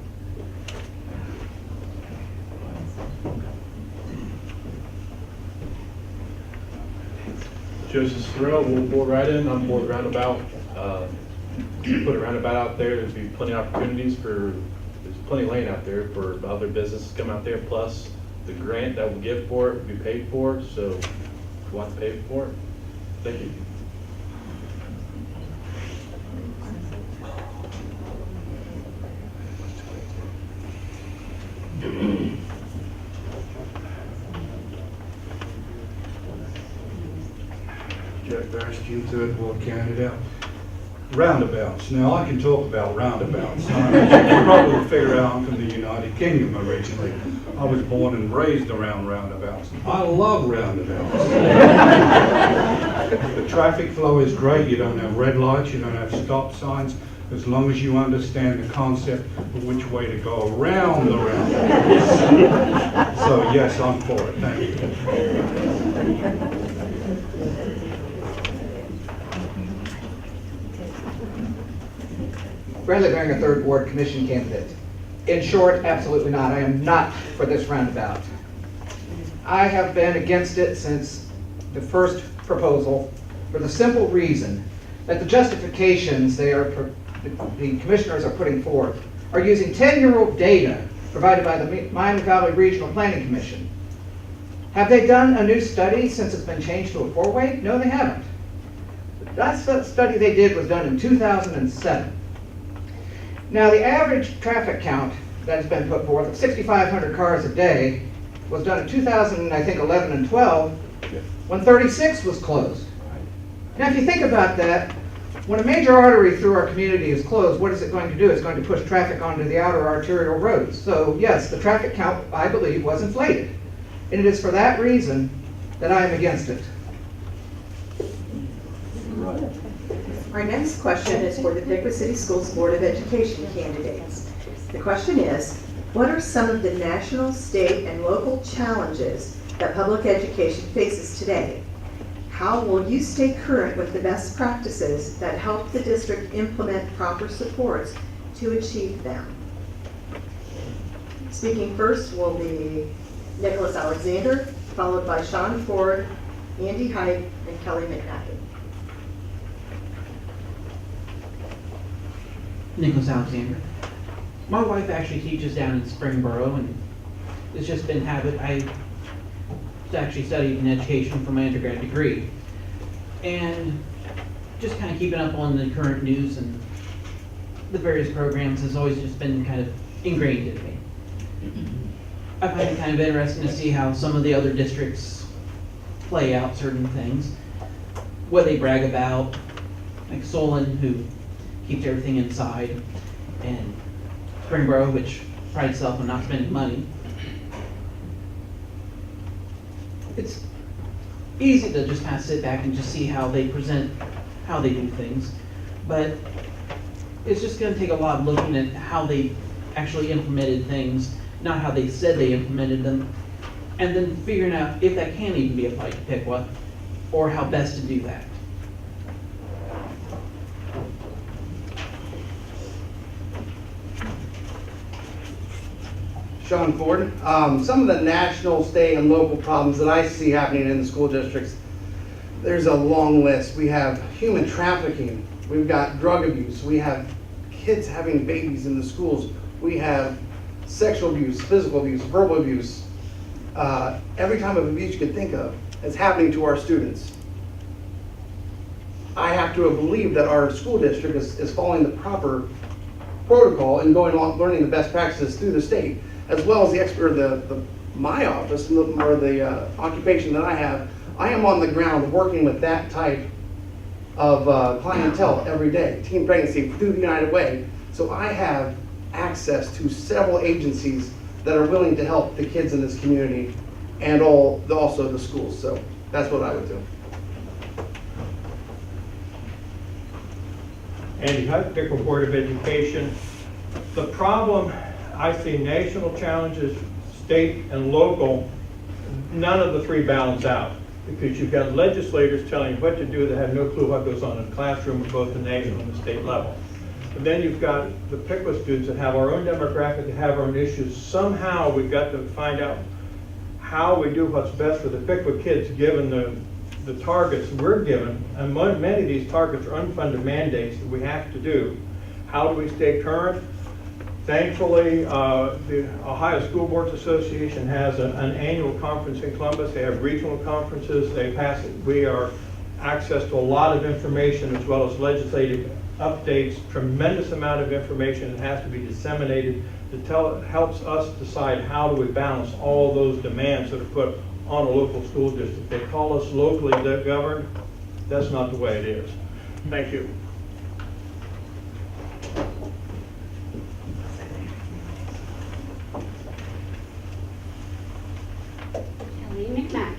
L: Joseph Sorrell, we'll right in. I'm for the roundabout. Put a roundabout out there. There's be plenty of opportunities there's plenty of lane out there for other businesses to come out there. Plus, the grant that we'll give for it will be paid for. So, if you want to pay for it, thank you.
F: Jack Bastian, 3rd Ward candidate. Roundabouts. Now, I can talk about roundabouts. You can probably figure out I'm from the United Kingdom originally. I was born and raised around roundabouts. I love roundabouts. The traffic flow is great. You don't have red lights. You don't have stop signs. As long as you understand the concept of which way to go around the roundabout. So, yes, I'm for it. Thank you.
G: Bradley Baringer, 3rd Ward Commission candidate. In short, absolutely not. I am not for this roundabout. I have been against it since the first proposal for the simple reason that the justifications the commissioners are putting forth are using 10-year-old data provided by the Miami Valley Regional Planning Commission. Have they done a new study since it's been changed to a 4-way? No, they haven't. The last study they did was done in 2007. Now, the average traffic count that has been put forth of 6,500 cars a day was done in 2011 and 12, when 36 was closed. Now, if you think about that, when a major artery through our community is closed, what is it going to do? It's going to push traffic onto the outer arterial roads. So, yes, the traffic count, I believe, was inflated. And it is for that reason that I am against it.
A: Our next question is for the Piqua City Schools Board of Education candidates. The question is, what are some of the national, state, and local challenges that public education faces today? How will you stay current with the best practices that help the district implement proper supports to achieve them? Speaking first will be Nicholas Alexander, followed by Sean Ford, Andy Height, and Kelly McNacken.
O: Nicholas Alexander. My wife actually teaches down in Springboro, and it's just been habit. I actually studied in education for my undergrad degree, and just kind of keeping up on the current news and the various programs has always just been kind of ingrained in me. I find it kind of interesting to see how some of the other districts play out certain things, what they brag about, like Solon, who keeps everything inside, and Springboro, which prides itself on not spending money. It's easy to just kind of sit back and just see how they present how they do things. But it's just gonna take a lot of looking at how they actually implemented things, not how they said they implemented them, and then figuring out if that can even be applied to Piqua, or how best to do that.
G: Sean Ford. Some of the national, state, and local problems that I see happening in the school districts, there's a long list. We have human trafficking, we've got drug abuse, we have kids having babies in the schools, we have sexual abuse, physical abuse, verbal abuse. Every type of abuse you could think of is happening to our students. I have to believe that our school district is following the proper protocol and going on, learning the best practices through the state, as well as the expert, my office, or the occupation that I have. I am on the ground working with that type of clientele every day, teen pregnancy through the United Way. So I have access to several agencies that are willing to help the kids in this community and also the schools. So that's what I would do.
M: Andy Hutt, Piqua Board of Education. The problem, I see national challenges, state and local, none of the three balance out. Because you've got legislators telling you what to do that have no clue what goes on in the classroom at both the national and the state level. And then you've got the Piqua students that have our own demographic, that have our own issues. Somehow we've got to find out how we do what's best for the Piqua kids given the targets we're given. And many of these targets are unfunded mandates that we have to do. How do we stay current? Thankfully, the Ohio School Boards Association has an annual conference in Columbus. They have regional conferences. We are access to a lot of information as well as legislative updates, tremendous amount of information that has to be disseminated to helps us decide how do we balance all those demands that are put on a local school district. They call us locally governed. That's not the way it is. Thank you.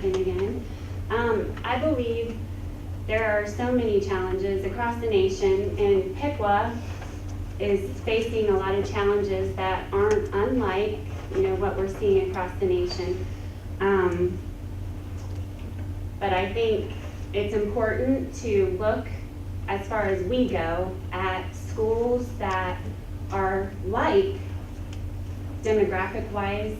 N: Again. I believe there are so many challenges across the nation, and Piqua is facing a lot of challenges that aren't unlike, what we're seeing across the nation. But I think it's important to look, as far as we go, at schools that are like, demographic-wise,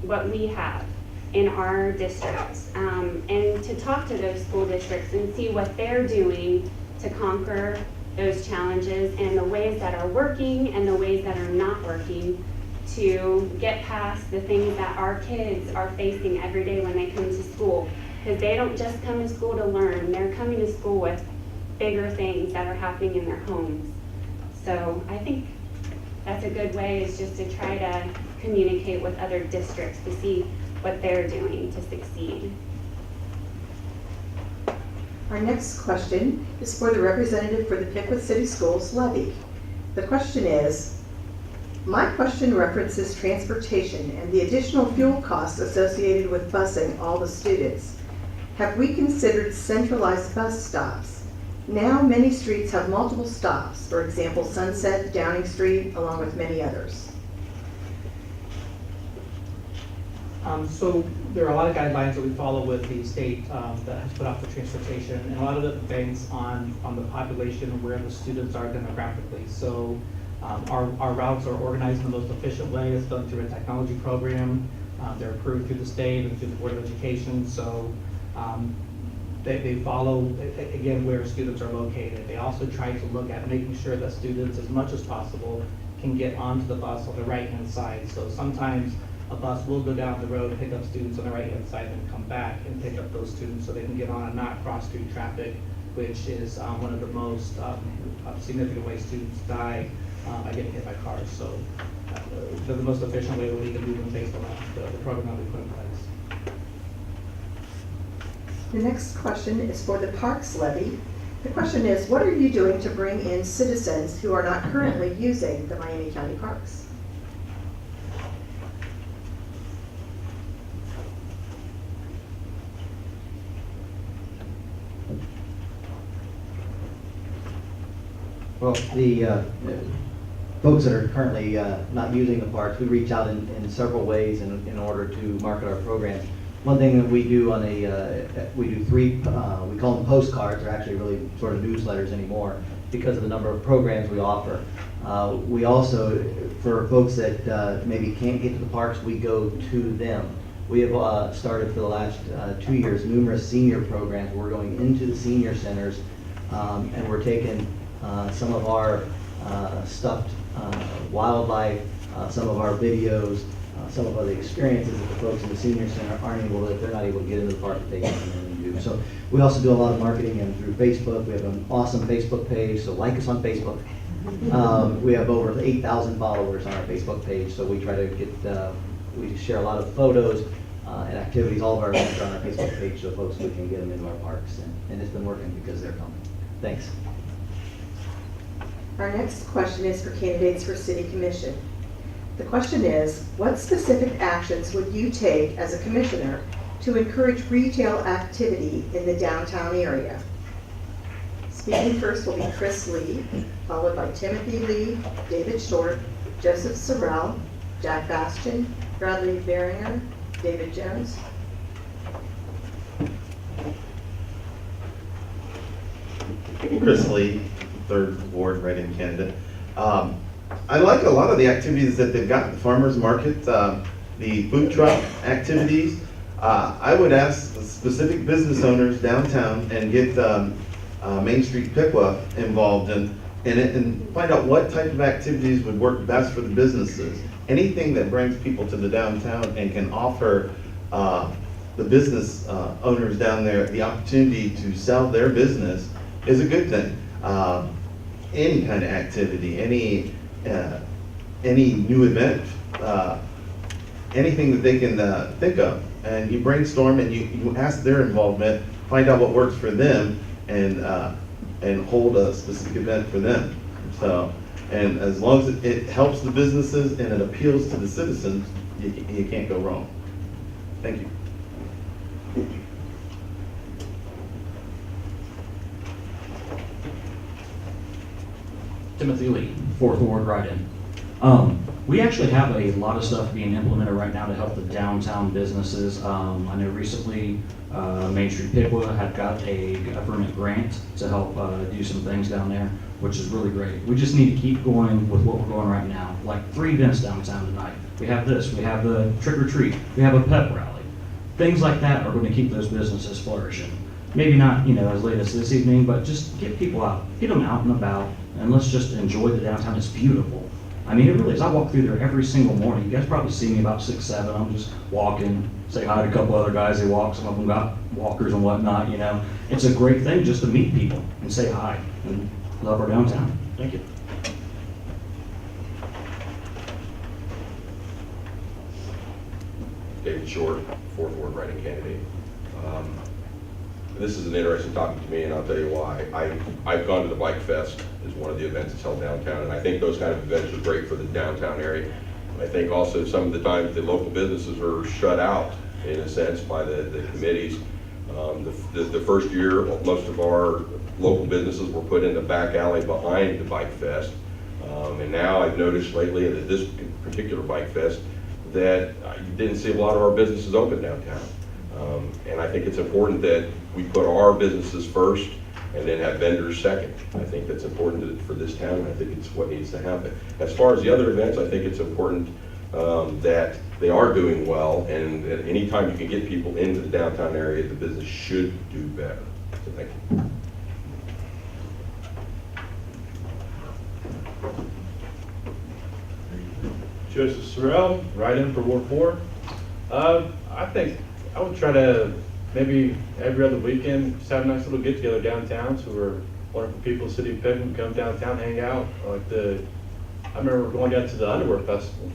N: what we have in our districts, and to talk to those school districts and see what they're doing to conquer those challenges and the ways that are working and the ways that are not working to get past the things that our kids are facing every day when they come to school. Because they don't just come to school to learn, they're coming to school with bigger things that are happening in their homes. So I think that's a good way, is just to try to communicate with other districts to see what they're doing to succeed.
A: Our next question is for the representative for the Piqua City Schools levy. The question is, my question references transportation and the additional fuel costs associated with busing all the students. Have we considered centralized bus stops? Now many streets have multiple stops, for example, Sunset, Downing Street, along with many others.
E: So there are a lot of guidelines that we follow with the state that has put out for transportation, and a lot of it depends on the population and where the students are demographically. So our routes are organized in the most efficient way. It's done through a technology program. They're approved through the state and through the Board of Education. So they follow, again, where students are located. They also try to look at making sure that students, as much as possible, can get onto the bus on the right-hand side. So sometimes a bus will go down the road, pick up students on the right-hand side, and come back and pick up those students so they can get on and not cross street traffic, which is one of the most significant ways students die by getting hit by cars. So they're the most efficient way that we can do them based on the program that we put in place.
A: The next question is for the Parks levy. The question is, what are you doing to bring in citizens who are not currently using the Miami County parks?
D: Well, the folks that are currently not using the parks, we reach out in several ways in order to market our programs. One thing that we do on we do three, we call them postcards, they're actually really sort of newsletters anymore because of the number of programs we offer. We also, for folks that maybe can't get to the parks, we go to them. We have started for the last 2 years numerous senior programs. We're going into the senior centers and we're taking some of our stuffed wildlife, some of our videos, some of the experiences that the folks in the senior center aren't able to, if they're not able to get into the park, that they can come in and do. So we also do a lot of marketing and through Facebook. We have an awesome Facebook page, so like us on Facebook. We have over 8,000 followers on our Facebook page, so we try to get, we share a lot of photos and activities. All of our events are on our Facebook page, so folks, we can get them into our parks, and it's been working because they're coming. Thanks.
A: Our next question is for candidates for City Commission. The question is, what specific actions would you take as a commissioner to encourage retail activity in the downtown area? Speaking first will be Chris Lee, followed by Timothy Lee, David Short, Joseph Sorrell, Jack Bastian, Bradley Beringer, David Jones.
I: Chris Lee, 3rd Ward write-in candidate. I like a lot of the activities that they've got, the farmers market, the food truck activities. I would ask specific business owners downtown and get Main Street Piqua involved in it and find out what type of activities would work best for the businesses. Anything that brings people to the downtown and can offer the business owners down there the opportunity to sell their business is a good thing. Any kind of activity, any new event, anything that they can think of, and you brainstorm and you ask their involvement, find out what works for them, and hold a specific event for them. So, and as long as it helps the businesses and it appeals to the citizens, you can't go wrong. Thank you.
J: Timothy Lee, 4th Ward write-in. We actually have a lot of stuff being implemented right now to help the downtown businesses. I know recently Main Street Piqua had got a government grant to help do some things down there, which is really great. We just need to keep going with what we're going right now. Like 3 events downtown tonight. We have this, we have the trick or treat, we have a pep rally. Things like that are going to keep those businesses flourishing. Maybe not, as late as this evening, but just get people out, get them out and about, and let's just enjoy the downtown. It's beautiful. I mean, it really is. I walk through there every single morning. You guys probably see me about 6, 7. I'm just walking, say hi to a couple other guys. They walk. Some of them got walkers and whatnot, It's a great thing just to meet people and say hi and love our downtown. Thank you.
K: David Short, 4th Ward write-in candidate. This is an interesting topic to me, and I'll tell you why. I've gone to the Bike Fest, is one of the events that's held downtown, and I think those kind of events are great for the downtown area. I think also some of the times the local businesses are shut out, in a sense, by the committees. The first year, most of our local businesses were put in the back alley behind the Bike Fest. And now I've noticed lately at this particular Bike Fest that you didn't see a lot of our businesses open downtown. And I think it's important that we put our businesses first and then have vendors second. I think that's important for this town, and I think it's what needs to happen. As far as the other events, I think it's important that they are doing well, and at any time you can get people into the downtown area, the business should do better. So thank you.
L: Joseph Sorrell, write-in for Ward 4. I think I would try to maybe every other weekend just have a nice little get-together downtown, so we're wonderful people in the city of Piqua come downtown, hang out. I remember going down to the Underwear Festival,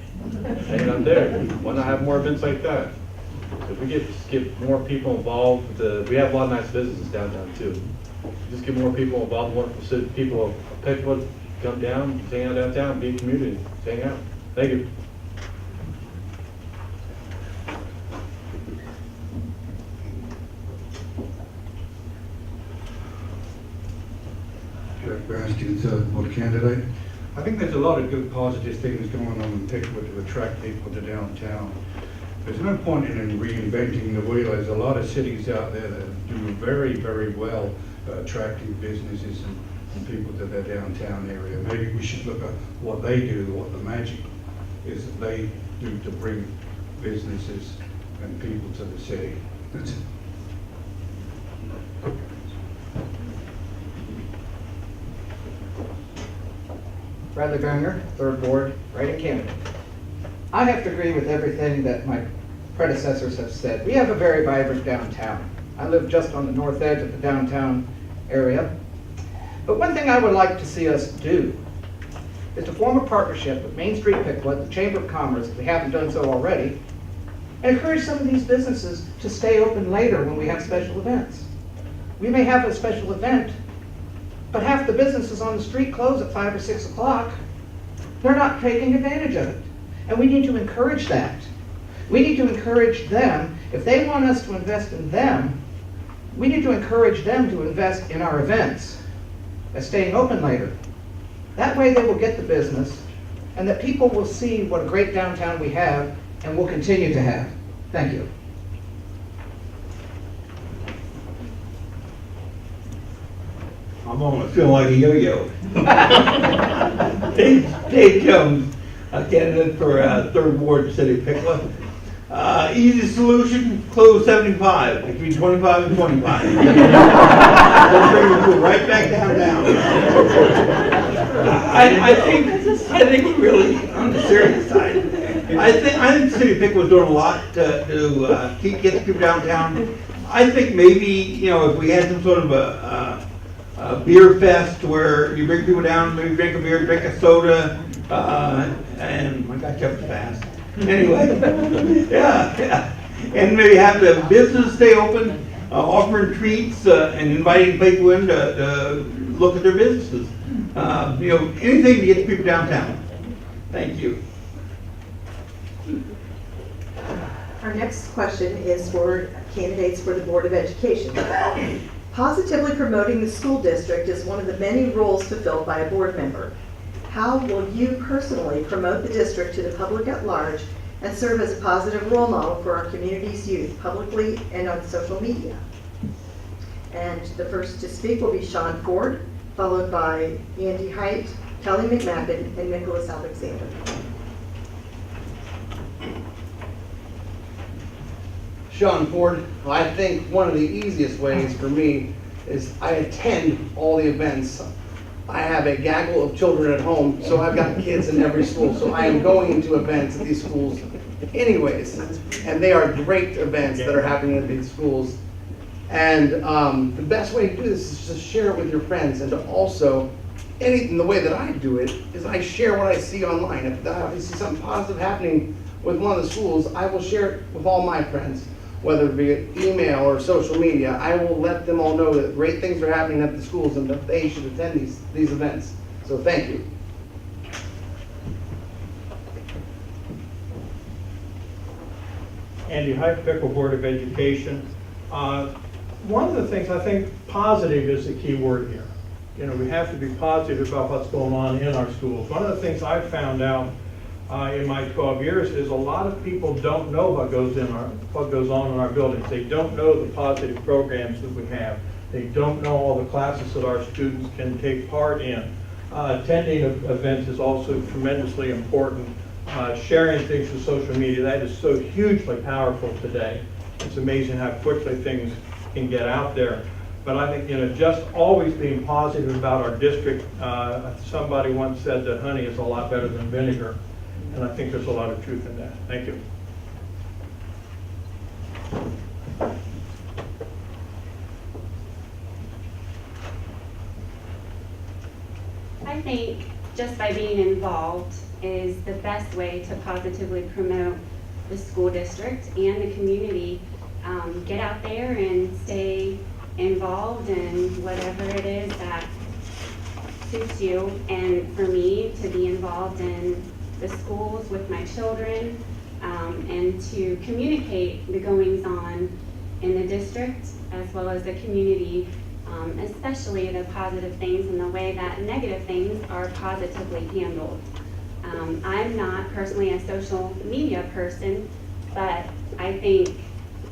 L: hanging out there. Why not have more events like that? If we get more people involved, we have a lot of nice businesses downtown too. Just get more people involved, wonderful city people of Piqua come down, hang out downtown, be a community, hang out. Thank you.
F: Jack Bastian, Bastion, third ward candidate.
P: I think there's a lot of good positive things going on in Piqua to attract people to downtown. There's no point in reinventing the wheel. There's a lot of cities out there that do very, very well at attracting businesses and people to their downtown area. Maybe we should look at what they do, what the magic is that they do to bring businesses and people to the city. That's it.
G: Bradley Beringer, third ward, write-in candidate. I have to agree with everything that my predecessors have said. We have a very vibrant downtown. I live just on the north edge of the downtown area. But one thing I would like to see us do is to form a partnership with Main Street Piqua, the Chamber of Commerce, if we haven't done so already, and encourage some of these businesses to stay open later when we have special events. We may have a special event, but half the businesses on the street close at 5 or 6 o'clock. They're not taking advantage of it. And we need to encourage that. We need to encourage them. If they want us to invest in them, we need to encourage them to invest in our events by staying open later. That way they will get the business, and that people will see what a great downtown we have and will continue to have. Thank you.
H: I'm almost feeling like a yo-yo. Dave Jones, a candidate for third ward, city of Piqua. Easy solution, close 75, between 25 and 25. Then bring it right back downtown. I think really on the serious side, I think the city of Piqua is doing a lot to get people downtown. I think maybe, you know, if we had some sort of a beer fest where you bring people down, maybe drink a beer, drink a soda, and my God, Kevin's fast. Anyway, yeah. And maybe have the business stay open, offering treats and inviting people in to look at their businesses. You know, anything to get people downtown. Thank you.
A: Our next question is for candidates for the Board of Education. Positively promoting the school district is one of the many roles fulfilled by a board member. How will you personally promote the district to the public at large and serve as a positive role model for our community's youth, publicly and on social media? And the first to speak will be Sean Ford, followed by Andy Height, Kelly McMacken, and Nicholas Alexander.
G: Sean Ford, well, I think one of the easiest ways for me is I attend all the events. I have a gaggle of children at home, so I've got kids in every school, so I am going into events at these schools anyways. And they are great events that are happening at these schools. And the best way to do this is to share it with your friends, and to also, the way that I do it is I share what I see online. If I see something positive happening with one of the schools, I will share it with all my friends. Whether it be email or social media, I will let them all know that great things are happening at the schools and that they should attend these events. So thank you.
M: Andy Height, Piqua Board of Education. One of the things, I think positive is the key word here. You know, we have to be positive about what's going on in our schools. One of the things I've found out in my 12 years is a lot of people don't know what goes on in our buildings. They don't know the positive programs that we have. They don't know all the classes that our students can take part in. Attending events is also tremendously important. Sharing things through social media, that is so hugely powerful today. It's amazing how quickly things can get out there. But I think, you know, just always being positive about our district. Somebody once said that honey is a lot better than vinegar. And I think there's a lot of truth in that. Thank you.
N: I think just by being involved is the best way to positively promote the school district and the community. Get out there and stay involved in whatever it is that suits you. And for me, to be involved in the schools with my children, and to communicate the goings on in the district as well as the community especially the positive things and the way that negative things are positively handled. I'm not personally a social media person, but I think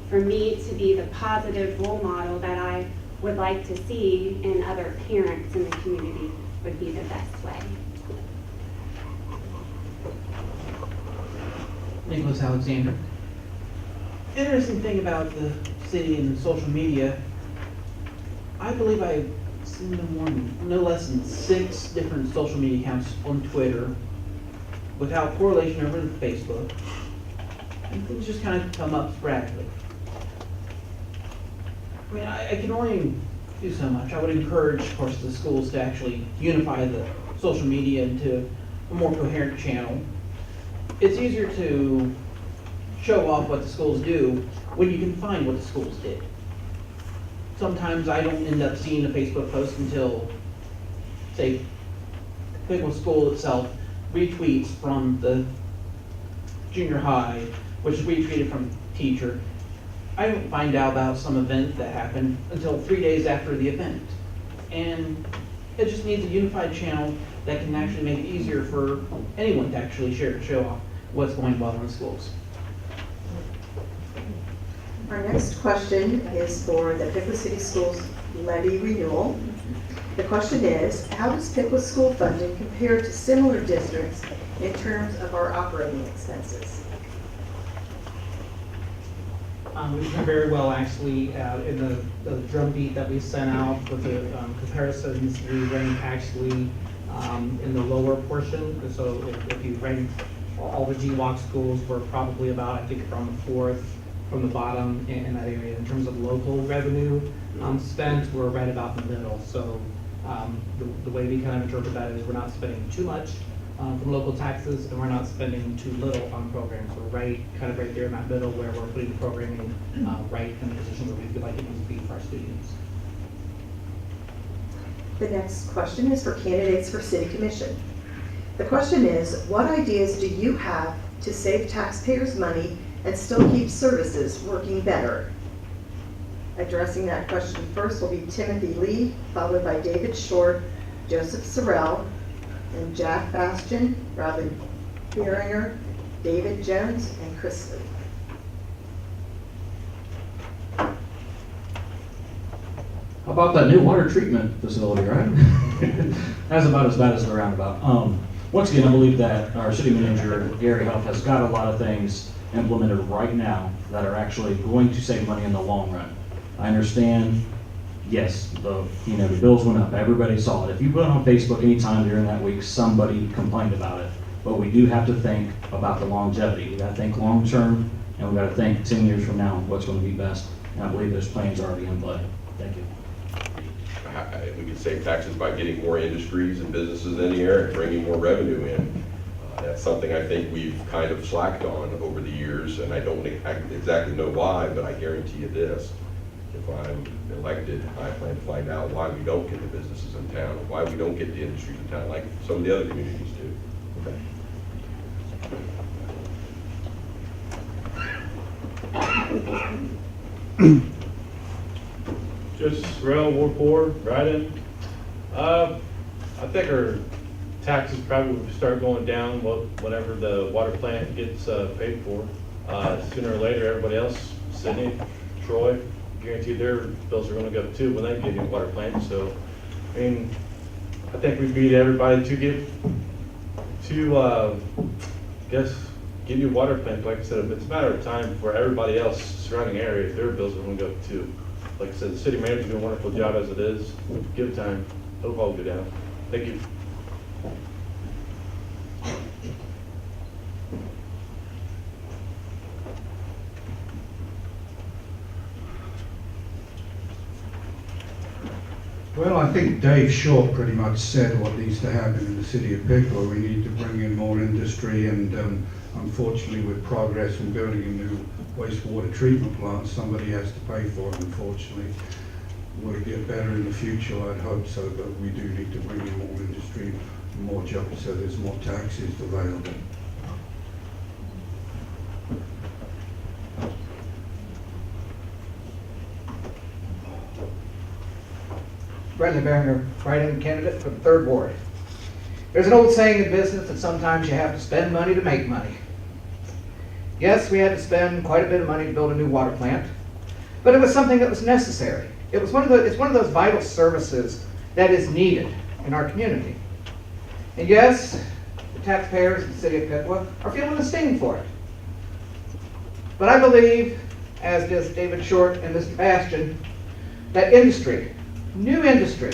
N: for me to be the positive role model that I would like to see in other parents in the community would be the best way.
O: Nicholas Alexander. Interesting thing about the city and social media, I believe I've seen no less than 6 different social media accounts on Twitter without correlation over to Facebook. And things just kind of come up sporadically. I mean, I can only do so much. I would encourage, of course, the schools to actually unify the social media into a more coherent channel. It's easier to show off what the schools do when you can find what the schools did. Sometimes I don't end up seeing a Facebook post until, say, Piqua School itself retweets from the junior high, which retweeted from teacher. I don't find out about some event that happened until 3 days after the event. And it just needs a unified channel that can actually make it easier for anyone to actually show off what's going well in the schools.
A: Our next question is for the Piqua City Schools levy renewal. The question is, how does Piqua school funding compare to similar districts in terms of our operating expenses?
E: We did very well actually in the drumbeat that we sent out with the comparisons. We rank actually in the lower portion. And so if you rank all the GWCA schools, we're probably about, I think, around the 4th from the bottom in that area. In terms of local revenue spent, we're right about the middle. So the way we kind of interpret that is we're not spending too much from local taxes, and we're not spending too little on programs. We're kind of right there in that middle where we're putting the programming right in the position where we feel like it needs to be for our students.
A: The next question is for candidates for City Commission. The question is, what ideas do you have to save taxpayers' money and still keep services working better? Addressing that question first will be Timothy Lee, followed by David Short, Joseph Sorrell, and Jack Bastian, Bradley Beringer, David Jones, and Chris Lee.
J: How about that new water treatment facility, right? That's about as bad as the roundabout. Once again, I believe that our city manager, Gary Huff, has got a lot of things implemented right now that are actually going to save money in the long run. I understand, yes, the bills went up. Everybody saw it. If you put it on Facebook anytime during that week, somebody complained about it. But we do have to think about the longevity. We got to think long term, and we got to think 10 years from now what's going to be best. And I believe those plans are already in play. Thank you.
K: We could save taxes by getting more industries and businesses in here and bringing more revenue in. That's something I think we've kind of slacked on over the years, and I don't exactly know why, but I guarantee you this. If I'm elected, I plan to find out why we don't get the businesses in town, why we don't get the industries in town like some of the other communities do. Okay.
L: Just Sorrell, Ward 4, right-in. I think our taxes probably will start going down whenever the water plant gets paid for. Sooner or later, everybody else, Sydney, Troy, guarantee their bills are going to go up too when they get a water plant. So, I mean, I think we beat everybody to get you a water plant. Like I said, it's a matter of time for everybody else surrounding area, their bills are going to go up too. Like I said, the city manager's doing a wonderful job as it is. Give it time. It'll all go down. Thank you.
F: Well, I think Dave Short pretty much said what needs to happen in the city of Piqua. We need to bring in more industry, and unfortunately with progress in building a new wastewater treatment plant, somebody has to pay for it, unfortunately. Will it get better in the future? I'd hope so, but we do need to bring in more industry, more jobs, so there's more taxes available.
G: Bradley Barringer, write-in candidate for the 3rd Ward. There's an old saying in business that sometimes you have to spend money to make money. Yes, we had to spend quite a bit of money to build a new water plant, but it was something that was necessary. It's one of those vital services that is needed in our community. And yes, the taxpayers of the city of Piqua are feeling the sting for it. But I believe, as does David Short and Mr. Bastian, that industry, new industry,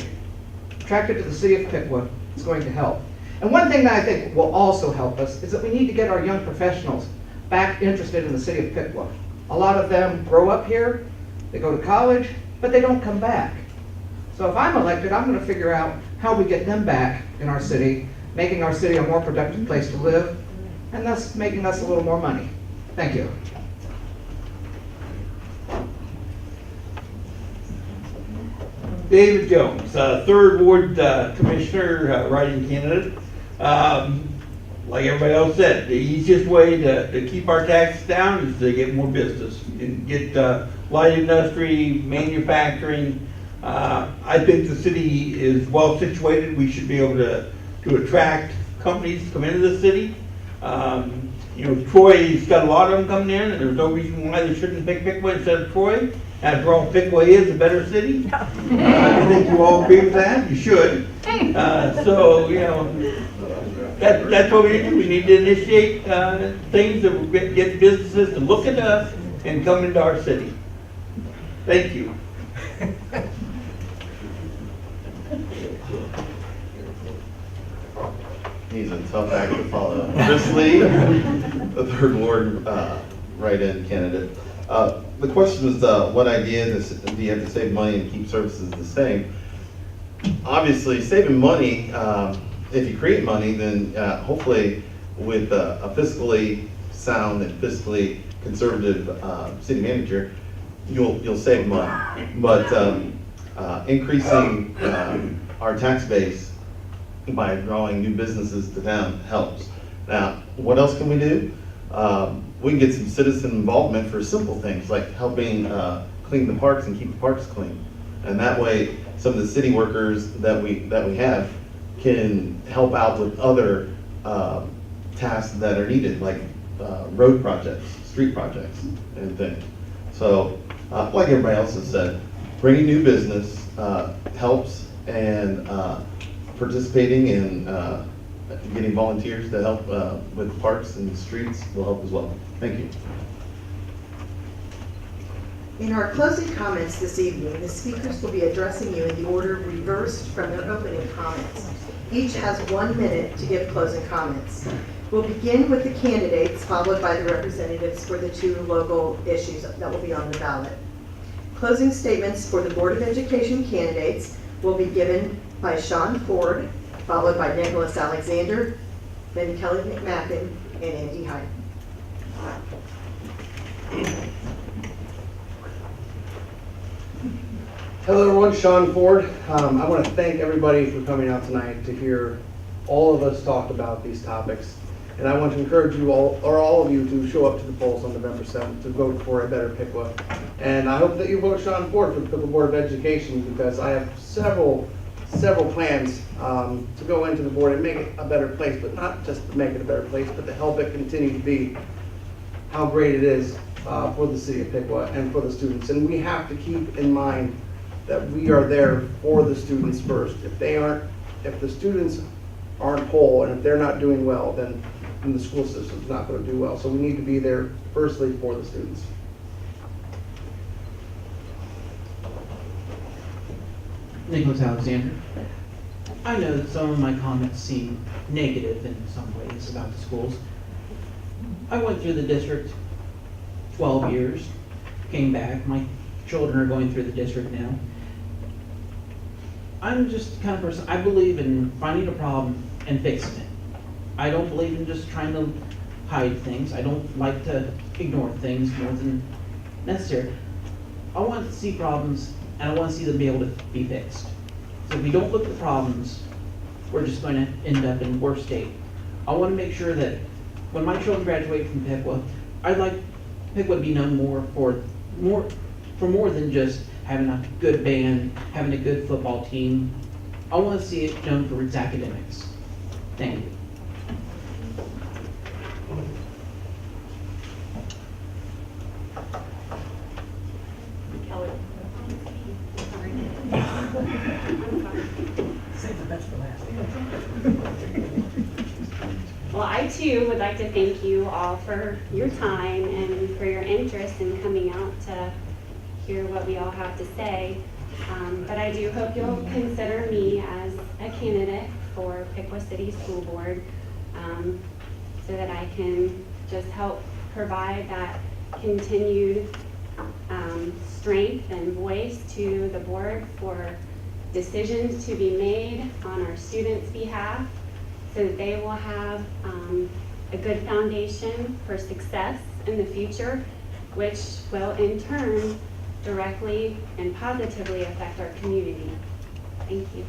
G: attracted to the city of Piqua is going to help. And one thing that I think will also help us is that we need to get our young professionals back interested in the city of Piqua. A lot of them grow up here, they go to college, but they don't come back. So if I'm elected, I'm going to figure out how we get them back in our city, making our city a more productive place to live, and thus making us a little more money. Thank you.
H: David Jones, 3rd Ward Commissioner, write-in candidate. Like everybody else said, the easiest way to keep our taxes down is to get more business and get light industry, manufacturing. I think the city is well situated. We should be able to attract companies to come into the city. You know, Troy's got a lot of them coming in, and there's no reason why they shouldn't pick Piqua instead of Troy. After all, Piqua is a better city. I think you all agree with that. You should. So, you know, that's what we need to do. We need to initiate things that will get businesses to look at us and come into our city. Thank you.
I: He's a tough act to follow. Chris Lee, the 3rd Ward write-in candidate. The question was, what idea do you have to save money and keep services the same? Obviously, saving money, if you create money, then hopefully with a fiscally sound and fiscally conservative city manager, you'll save money. But increasing our tax base by drawing new businesses to town helps. Now, what else can we do? We can get some citizen involvement for simple things like helping clean the parks and keep the parks clean. And that way, some of the city workers that we have can help out with other tasks that are needed, like road projects, street projects, and things. So, like everybody else has said, bringing new business helps, and participating in getting volunteers to help with parks and streets will help as well. Thank you.
A: In our closing comments this evening, the speakers will be addressing you in the order reversed from their opening comments. Each has 1 minute to give closing comments. We'll begin with the candidates, followed by the representatives for the 2 local issues that will be on the ballot. Closing statements for the Board of Education candidates will be given by Sean Ford, followed by Nicholas Alexander, then Kelly McMacken, and Andy Hyde.
Q: Hello everyone, Sean Ford. I want to thank everybody for coming out tonight to hear all of us talk about these topics. And I want to encourage you all, or all of you, to show up to the polls on November 7th to vote for a better Piqua. And I hope that you vote Sean Ford for the Piqua Board of Education, because I have several plans to go into the board and make it a better place, but not just to make it a better place, but to help it continue to be how great it is for the city of Piqua and for the students. And we have to keep in mind that we are there for the students first. If the students aren't whole and if they're not doing well, then the school system's not going to do well. So we need to be there firstly for the students.
O: Nicholas Alexander. I know that some of my comments seem negative in some ways about the schools. I went through the district 12 years, came back. My children are going through the district now. I'm just the kind of person, I believe in finding a problem and fixing it. I don't believe in just trying to hide things. I don't like to ignore things more than necessary. I want to see problems, and I want to see them be able to be fixed. So if we don't look at the problems, we're just going to end up in worse state. I want to make sure that when my children graduate from Piqua, I'd like Piqua to be known more for for more than just having a good band, having a good football team. I want to see it known for its academics. Thank you.
B: Kelly.
G: Save the best for last.
N: Well, I too would like to thank you all for your time and for your interest in coming out to hear what we all have to say. But I do hope you'll consider me as a candidate for Piqua City School Board, so that I can just help provide that continued strength and voice to the board for decisions to be made on our students' behalf, so that they will have a good foundation for success in the future, which will in turn directly and positively affect our community. Thank you.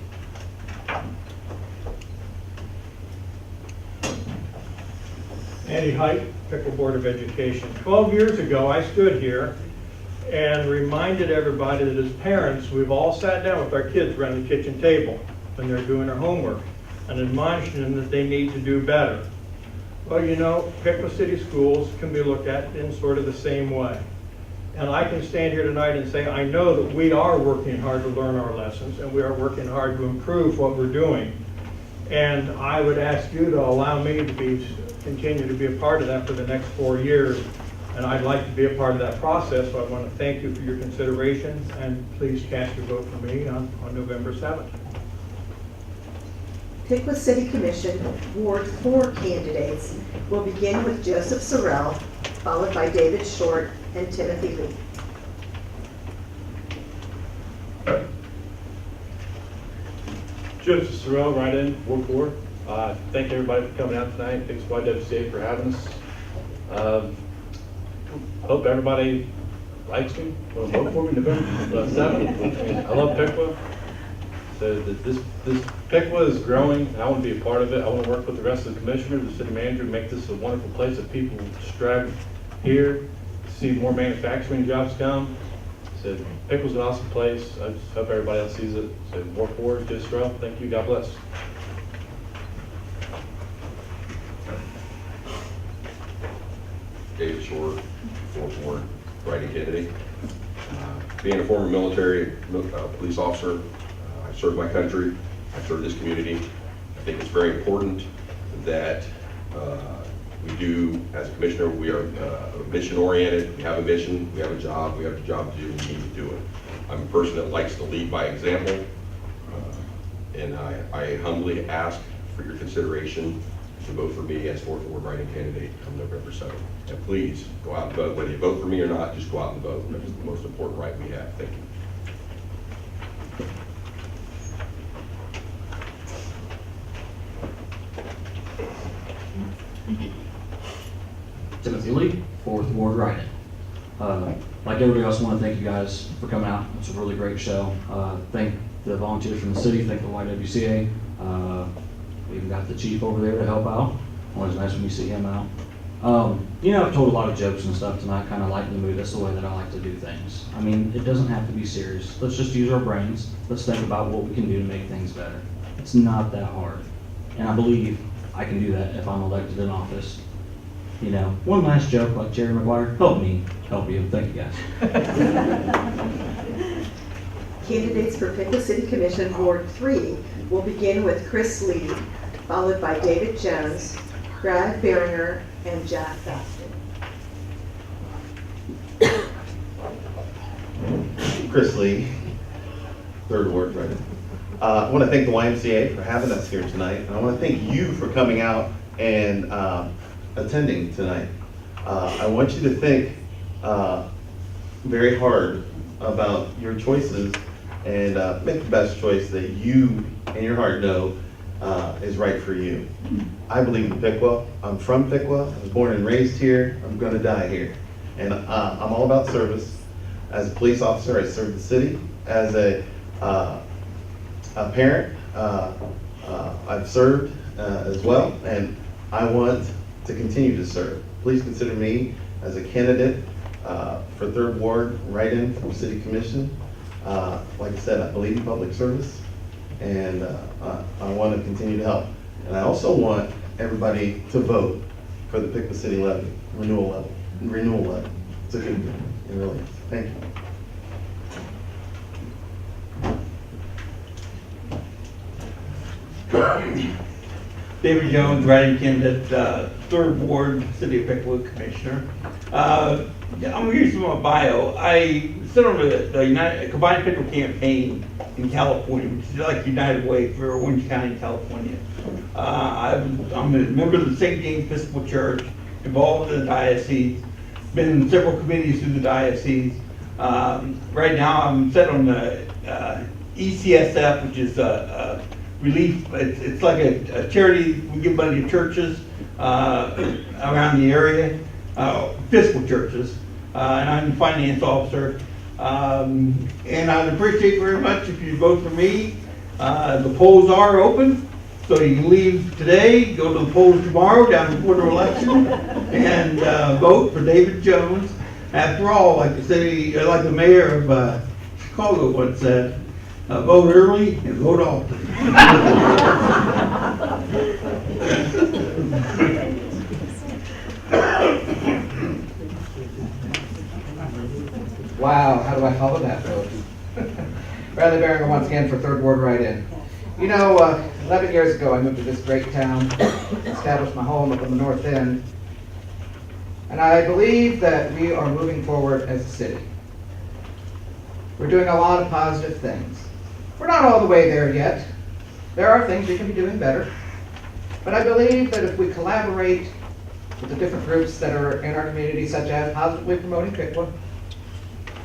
M: Andy Height, Piqua Board of Education. 12 years ago, I stood here and reminded everybody that as parents, we've all sat down with our kids around the kitchen table when they're doing their homework and admonished them that they need to do better. Well, you know, Piqua City Schools can be looked at in sort of the same way. And I can stand here tonight and say, I know that we are working hard to learn our lessons and we are working hard to improve what we're doing. And I would ask you to allow me to continue to be a part of that for the next 4 years. And I'd like to be a part of that process, so I want to thank you for your consideration, and please cast your vote for me on November 7th.
A: Piqua City Commission, Ward 4 candidates will begin with Joseph Sorrell, followed by David Short and Timothy Lee.
L: Joseph Sorrell, write-in, Ward 4. Thank everybody for coming out tonight. Thanks YWCA for having us. I hope everybody likes me. Will vote for me November 7th. I love Piqua. So this Piqua is growing, and I want to be a part of it. I want to work with the rest of the commissioners, the city manager, to make this a wonderful place that people strive here, see more manufacturing jobs come. So Piqua's an awesome place. I just hope everybody else sees it. So more forward, just Sorrell. Thank you. God bless.
K: David Short, fourth ward, writing candidate. Being a former military police officer, I've served my country, I've served this community. I think it's very important that we do, as a commissioner, we are mission oriented. We have a mission, we have a job to do, we need to do it. I'm a person that likes to lead by example, and I humbly ask for your consideration to vote for me as fourth ward writing candidate on November 7th. And please go out and vote. Whether you vote for me or not, just go out and vote. That's the most important right we have. Thank you.
J: Timothy Lee, fourth ward write-in. Like everybody else, I want to thank you guys for coming out. It's a really great show. Thank the volunteers from the city, thank the YWCA. We even got the chief over there to help out. Always nice when you see him out. You know, I've told a lot of jokes and stuff tonight, kind of lighten the mood. That's the way that I like to do things. I mean, it doesn't have to be serious. Let's just use our brains. Let's think about what we can do to make things better. It's not that hard. And I believe I can do that if I'm elected in office. You know, one last joke like Jerry Maguire, help me, help you. Thank you guys.
A: Candidates for Piqua City Commission, Ward 3 will begin with Chris Lee, followed by David Jones, Brad Beringer, and Jack Baston.
I: Chris Lee, third ward, right? I want to thank the YMCA for having us here tonight, and I want to thank you for coming out and attending tonight. I want you to think very hard about your choices and make the best choice that you in your heart know is right for you. I believe in Piqua. I'm from Piqua. I was born and raised here. I'm going to die here. And I'm all about service. As a police officer, I serve the city. As a parent, I've served as well, and I want to continue to serve. Please consider me as a candidate For Third Ward, write-in from City Commission. Like I said, I believe in public service, and I want to continue to help. And I also want everybody to vote for the Piqua City levy, renewal levy. It's a good thing, it really is. Thank you.
H: David Jones, writing candidate, Third Ward, City of Piqua Commissioner. I'm going to give you some of my bio. I sit on the Combined Piqua campaign in California, which is like United Way for Orange County, California. I'm a member of the St. James Episcopal Church, involved in the diocese, been in several committees through the diocese. Right now I'm set on the ECSF, which is relief. It's like a charity. We give money to churches around the area, fiscal churches, and I'm the finance officer. And I'd appreciate very much if you vote for me. The polls are open, so you can leave today, go to the polls tomorrow down before the election, and vote for David Jones. After all, like the mayor of Chicago once said, vote early and vote often.
G: Wow, how do I follow that vote? Bradley Beringer once again for Third Ward write-in. You know, 11 years ago I moved to this great town, established my home up on the north end, and I believe that we are moving forward as a city. We're doing a lot of positive things. We're not all the way there yet. There are things we can be doing better, but I believe that if we collaborate with the different groups that are in our community, such as Positively Promoting Piqua,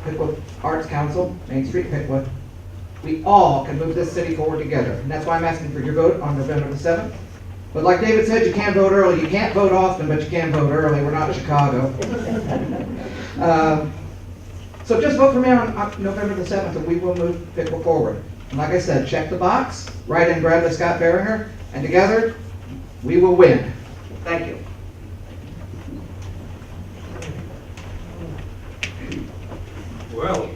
G: Piqua Arts Council, Main Street Piqua, we all can move this city forward together. And that's why I'm asking for your vote on November the 7th. But like David said, you can't vote early. You can't vote often, but you can vote early. We're not Chicago. So just vote for me on November the 7th, and we will move Piqua forward. And like I said, check the box, write in Bradley Scott Beringer, and together, we will win. Thank you.
F: Well,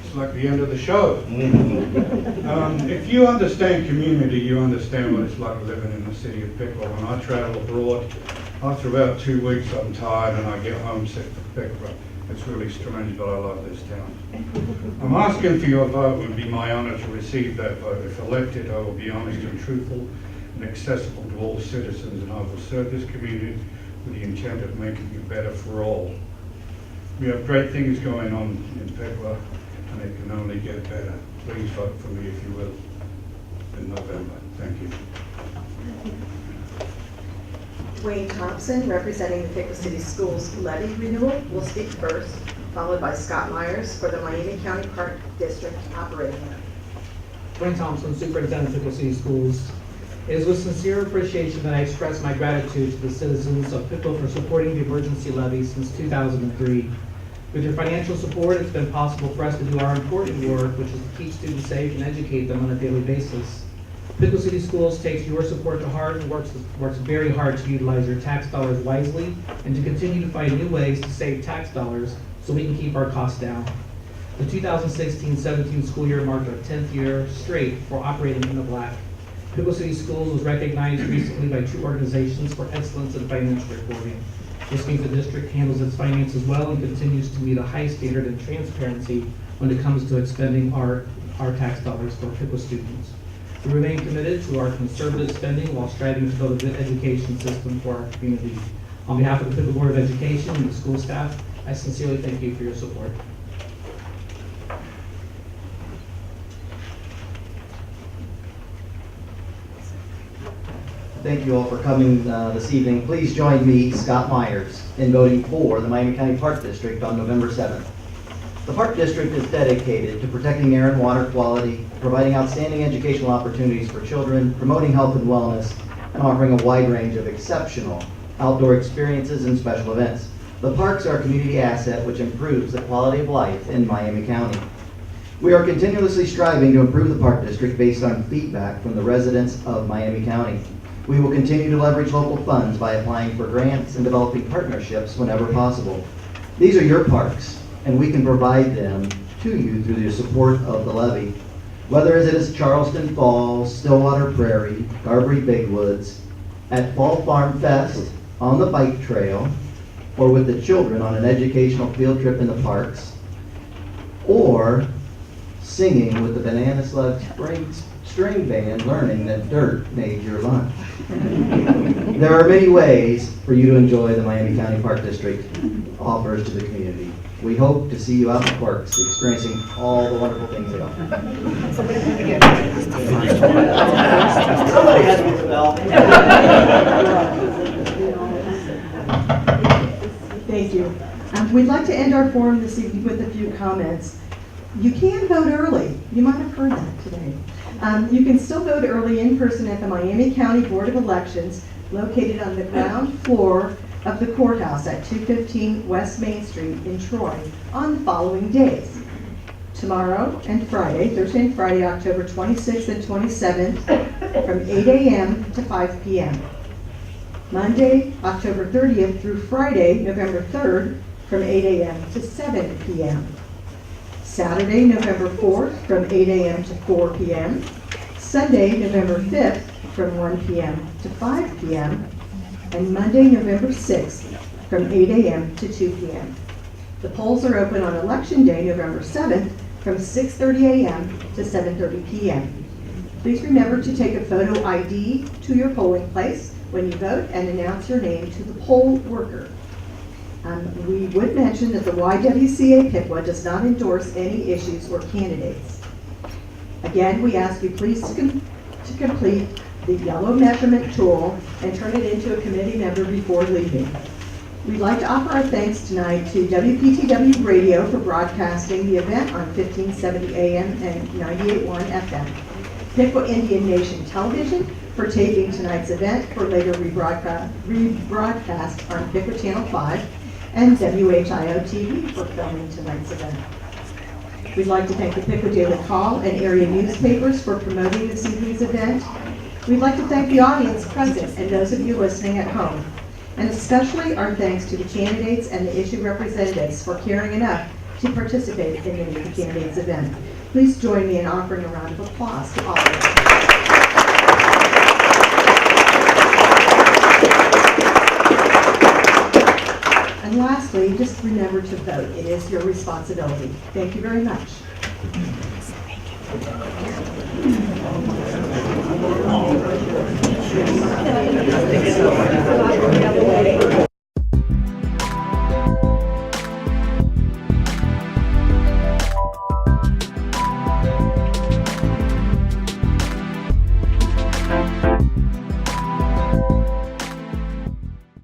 F: it's like the end of the show. If you understand community, you understand what it's like living in the city of Piqua. When I travel abroad, after about 2 weeks, I'm tired and I get homesick for Piqua. It's really strange, but I love this town. I'm asking for your vote. It would be my honor to receive that vote. If elected, I will be honest and truthful and accessible to all citizens, and I will serve this community with the intent of making it better for all. We have great things going on in Piqua, and it can only get better. Please vote for me, if you will, in November. Thank you.
A: Wayne Thompson, representing the Piqua City Schools levy renewal, will speak first, followed by Scott Myers for the Miami County Park District operating levy.
E: Wayne Thompson, Superintendent of Piqua City Schools. It is with sincere appreciation that I express my gratitude to the citizens of Piqua for supporting the emergency levy since 2003. With your financial support, it's been possible for us to do our important work, which is to keep students safe and educate them on a daily basis. Piqua City Schools takes your support to heart and works very hard to utilize your tax dollars wisely and to continue to find new ways to save tax dollars so we can keep our costs down. The 2016-17 school year marked our 10th year straight for operating in the black. Piqua City Schools was recognized recently by two organizations for excellence in financial reporting. This means the district handles its finances well and continues to meet a high standard in transparency when it comes to expending our tax dollars for Piqua students. We remain committed to our conservative spending while striving to build a good education system for our community. On behalf of the Piqua Board of Education and the school staff, I sincerely thank you for your support.
D: Thank you all for coming this evening. Please join me, Scott Myers, in voting for the Miami County Park District on November 7th. The Park District is dedicated to protecting air and water quality, providing outstanding educational opportunities for children, promoting health and wellness, and offering a wide range of exceptional outdoor experiences and special events. The parks are a community asset which improves the quality of life in Miami County. We are continuously striving to improve the Park District based on feedback from the residents of Miami County. We will continue to leverage local funds by applying for grants and developing partnerships whenever possible. These are your parks, and we can provide them to you through the support of the levy. Whether it is Charleston Falls, Stillwater Prairie, Carberry Big Woods, at Fall Farm Fest, on the bike trail, or with the children on an educational field trip in the parks, or singing with the Banana Slug String Band, learning that dirt made your lunch. There are many ways for you to enjoy the Miami County Park District offers to the community. We hope to see you out in the parks, experiencing all the wonderful things they offer.
A: Somebody has
D: to ring the bell.
A: Thank you. We'd like to end our forum this evening with a few comments. You can vote early. You might have heard that today. You can still vote early in person at the Miami County Board of Elections, located on the ground floor of the courthouse at 215 West Main Street in Troy on the following days. Tomorrow and Friday, Thursday and Friday, October 26th and 27th, from 8 a.m. to 5 p.m. Monday, October 30th through Friday, November 3rd, from 8 a.m. to 7 p.m. Saturday, November 4th, from 8 a.m. to 4 p.m. Sunday, November 5th, from 1 p.m. to 5 p.m. and Monday, November 6th, from 8 a.m. to 2 p.m. The polls are open on Election Day, November 7th, from 6:30 a.m. to 7:30 p.m. Please remember to take a photo ID to your polling place when you vote and announce your name to the poll worker. We would mention that the YWCA Piqua does not endorse any issues or candidates. Again, we ask you please to complete the yellow measurement tool and turn it into a committee member before leaving. We'd like to offer our thanks tonight to WPTW Radio for broadcasting the event on 1570 AM and 98.1 FM. Piqua Indian Nation Television for taping tonight's event for later rebroadcast on Piqua Channel 5, and WHIO TV for filming tonight's event. We'd like to thank the Piqua Daily Call and area newspapers for promoting this evening's event. We'd like to thank the audience present and those of you listening at home. And especially our thanks to the candidates and the issue representatives for caring enough to participate in the candidates event. Please join me in offering a round of applause to all of them. And lastly, just remember to vote. It is your responsibility. Thank you very much. Thank you.